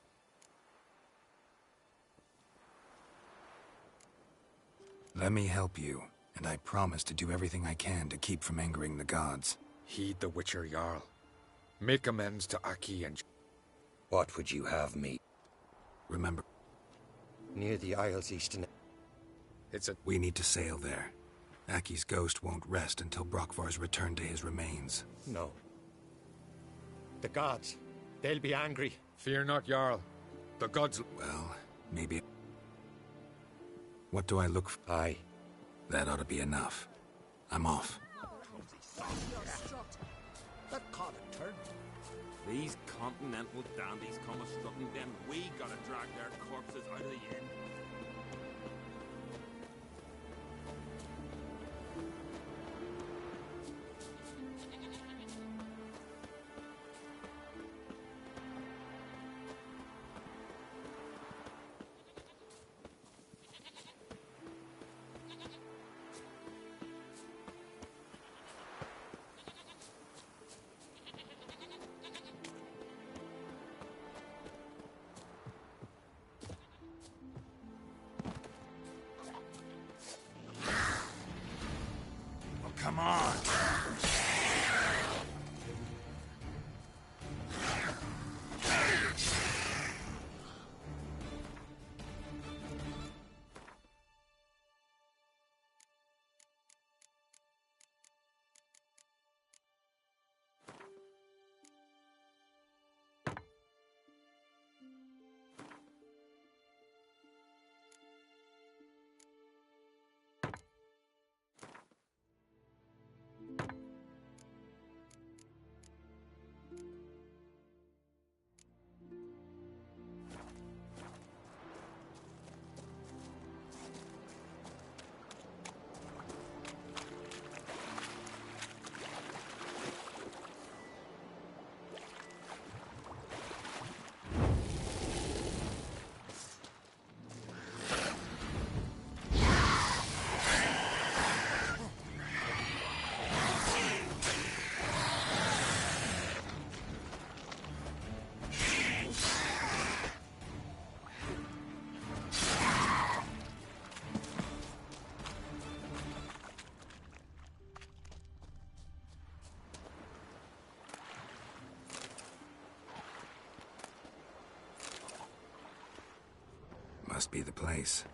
Let me help you, and I promise to do everything I can to keep from angering the gods. Heed the Witcher, Jarl. Make amends to Aki and... What would you have me? Remember... Near the Isles Eastern... We need to sail there. Aki's ghost won't rest until Brokvar's returned to his remains. No. The gods. They'll be angry. Fear not, Jarl. The gods... Well, maybe... What do I look for? Aye. That ought to be enough. I'm off. That caught a turn. These continental dandies come a strutting, then we gotta drag their corpses out of the inn. must be the place.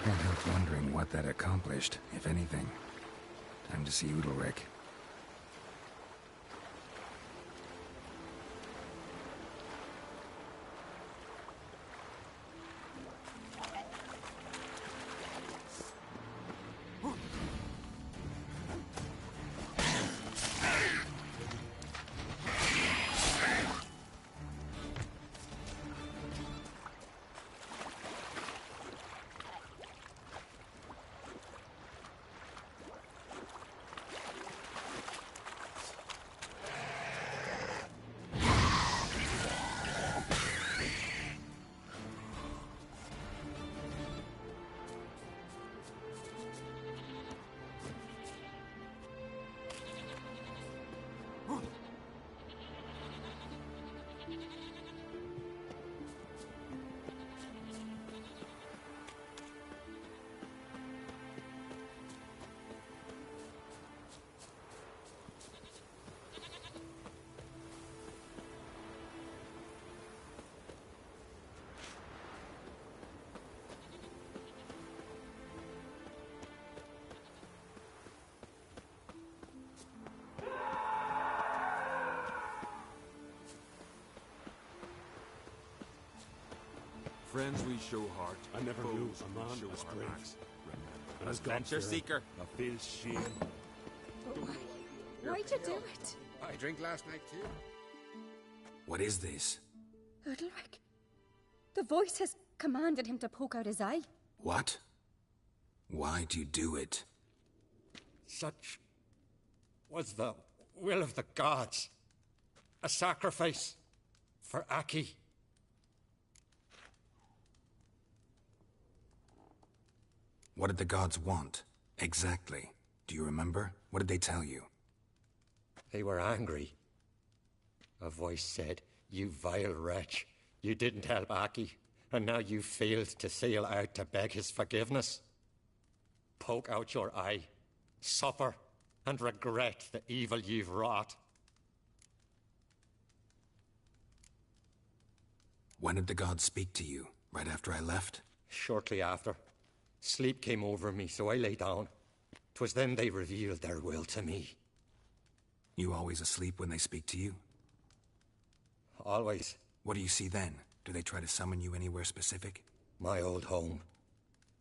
Can't help wondering what that accomplished, if anything. Time to see Udalryk. Friends we show heart. I never knew foes a man we show was our brave. backs. And as Adventure God-fearing, seeker. I feel shame. Why'd you do it? I drink last night too. What is this? Udalryk. The voice has commanded him to poke out his eye. What? Why'd you do it? Such was the will of the gods. A sacrifice for Aki. What did the gods want? Exactly. Do you remember? What did they tell you? They were angry. A voice said, "You vile wretch. You didn't help Aki, and now you failed to sail out to beg his forgiveness. Poke out your eye, suffer, and regret the evil you've wrought." When did the gods speak to you? Right after I left? Shortly after. Sleep came over me, so I lay down. 'Twas then they revealed their will to me. You always asleep when they speak to you? Always. What do you see then? Do they try to summon you anywhere specific? My old home.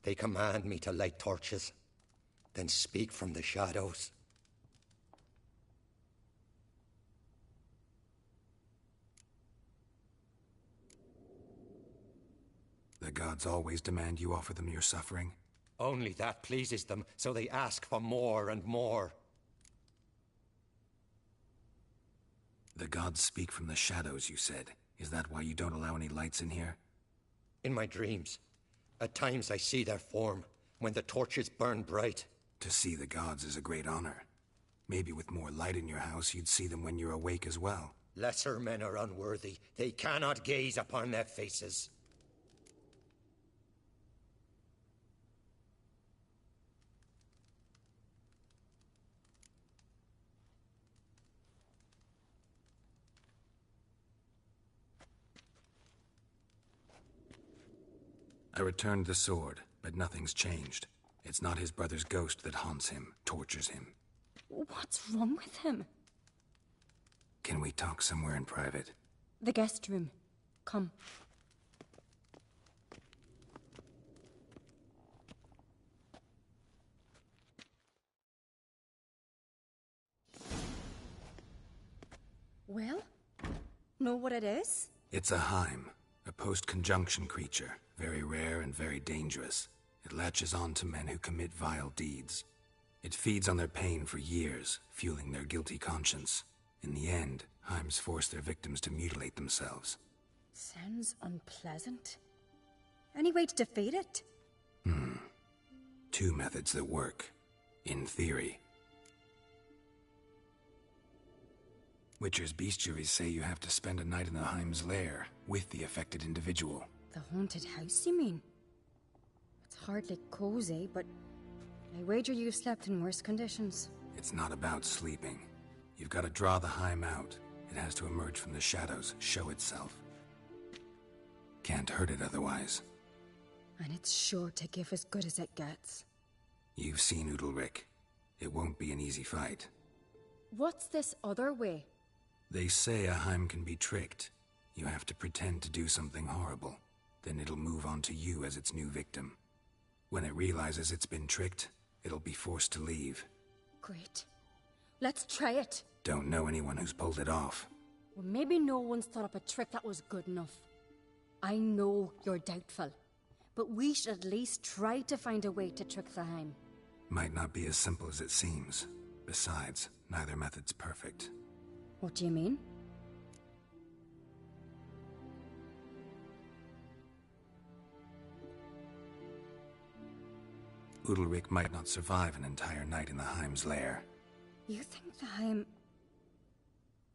They command me to light torches, then speak from the shadows. The gods always demand you offer them your suffering? Only that pleases them, so they ask for more and more. The gods speak from the shadows, you said. Is that why you don't allow any lights in here? In my dreams, at times I see their form, when the torches burn bright. To see the gods is a great honor. Maybe with more light in your house, you'd see them when you're awake as well. Lesser men are unworthy. They cannot gaze upon their faces. I returned the sword, but nothing's changed. It's not his brother's ghost that haunts him, tortures him. What's wrong with him? Can we talk somewhere in private? The guest room. Come. Well? Know what it is? It's a Heim, a post-conjunction creature, very rare and very dangerous. It latches on to men who commit vile deeds. It feeds on their pain for years, fueling their guilty conscience. In the end, Heims force their victims to mutilate themselves. Sounds unpleasant. Any way to defeat it? Two methods that work. In theory. Witcher's bestiaries say you have to spend a night in the Heim's lair, with the affected individual. The haunted house, you mean? It's hardly cozy, but I wager you've slept in worse conditions. It's not about sleeping. You've got to draw the Heim out. It has to emerge from the shadows, show itself. Can't hurt it otherwise. And it's sure to give as good as it gets. You've seen Udalryk. It won't be an easy fight. What's this other way? They say a Heim can be tricked. You have to pretend to do something horrible. Then it'll move on to you as its new victim. When it realizes it's been tricked, it'll be forced to leave. Great. Let's try it. Don't know anyone who's pulled it off. Well, maybe no one's thought up a trick that was good enough. I know you're doubtful, but we should at least try to find a way to trick the Heim. Might not be as simple as it seems. Besides, neither method's perfect. What do you mean? Udalryk might not survive an entire night in the Heim's lair. You think the Heim...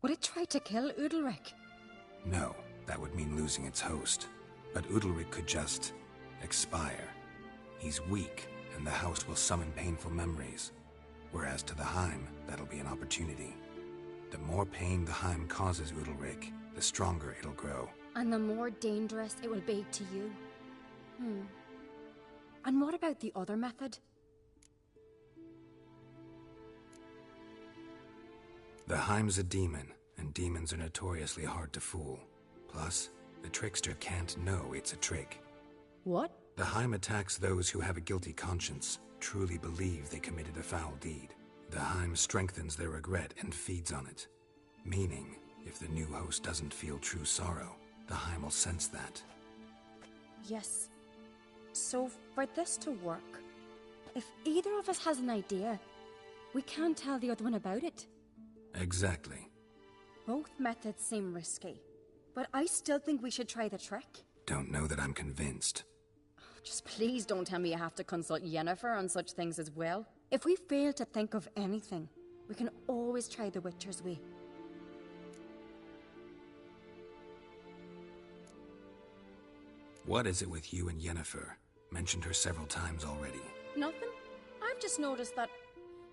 Would it try to kill Udalryk? No, that would mean losing its host. But Udalryk could just... expire. He's weak, and the house will summon painful memories. Whereas to the Heim, that'll be an opportunity. The more pain the Heim causes Udalryk, the stronger it'll grow. And the more dangerous it will be to you. And what about the other method? The Heim's a demon, and demons are notoriously hard to fool. Plus, the trickster can't know it's a trick. What? The Heim attacks those who have a guilty conscience, truly believe they committed a foul deed. The Heim strengthens their regret and feeds on it. Meaning, if the new host doesn't feel true sorrow, the Heim will sense that. Yes. So, for this to work, if either of us has an idea, we can't tell the other one about it. Exactly. Both methods seem risky, but I still think we should try the trick. Don't know that I'm convinced. Just please don't tell me you have to consult Yennefer on such things as well. If we fail to think of anything, we can always try the Witcher's way. What is it with you and Yennefer? Mentioned her several times already. Nothing. I've just noticed that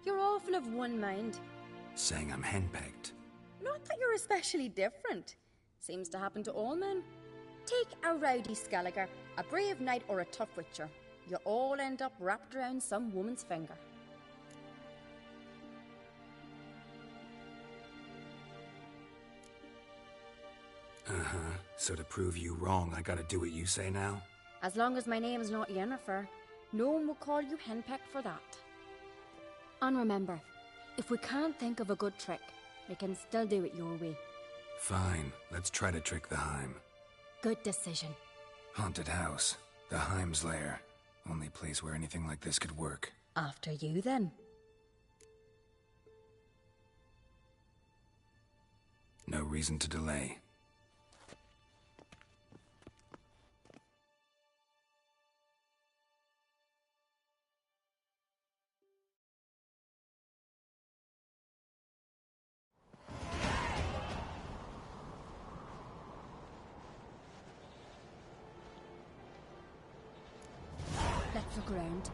you're often of one mind. Saying I'm henpecked. Not that you're especially different. Seems to happen to all men. Take a rowdy Skelliger, a brave knight or a tough witcher. You all end up wrapped around some woman's finger. So to prove you wrong, I gotta do what you say now? As long as my name's not Yennefer, no one will call you henpecked for that. And remember, if we can't think of a good trick, we can still do it your way. Fine, let's try to trick the Heim. Good decision. Haunted house. The Heim's lair. Only place where anything like this could work. After you, then. No reason to delay. ground.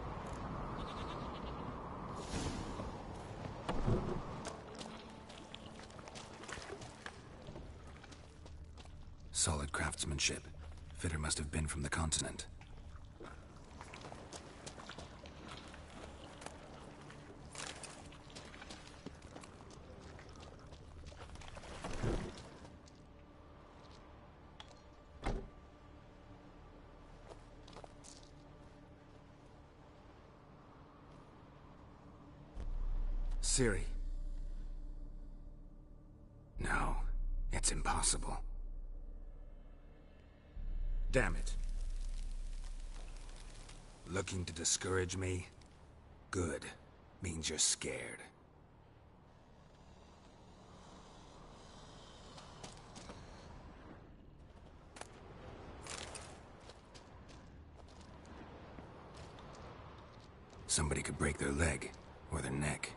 Solid craftsmanship. Fitter must have been from the continent. Ciri. No, it's impossible. Damn it. Looking to discourage me? Good. Means you're scared. Somebody could break their leg, or their neck.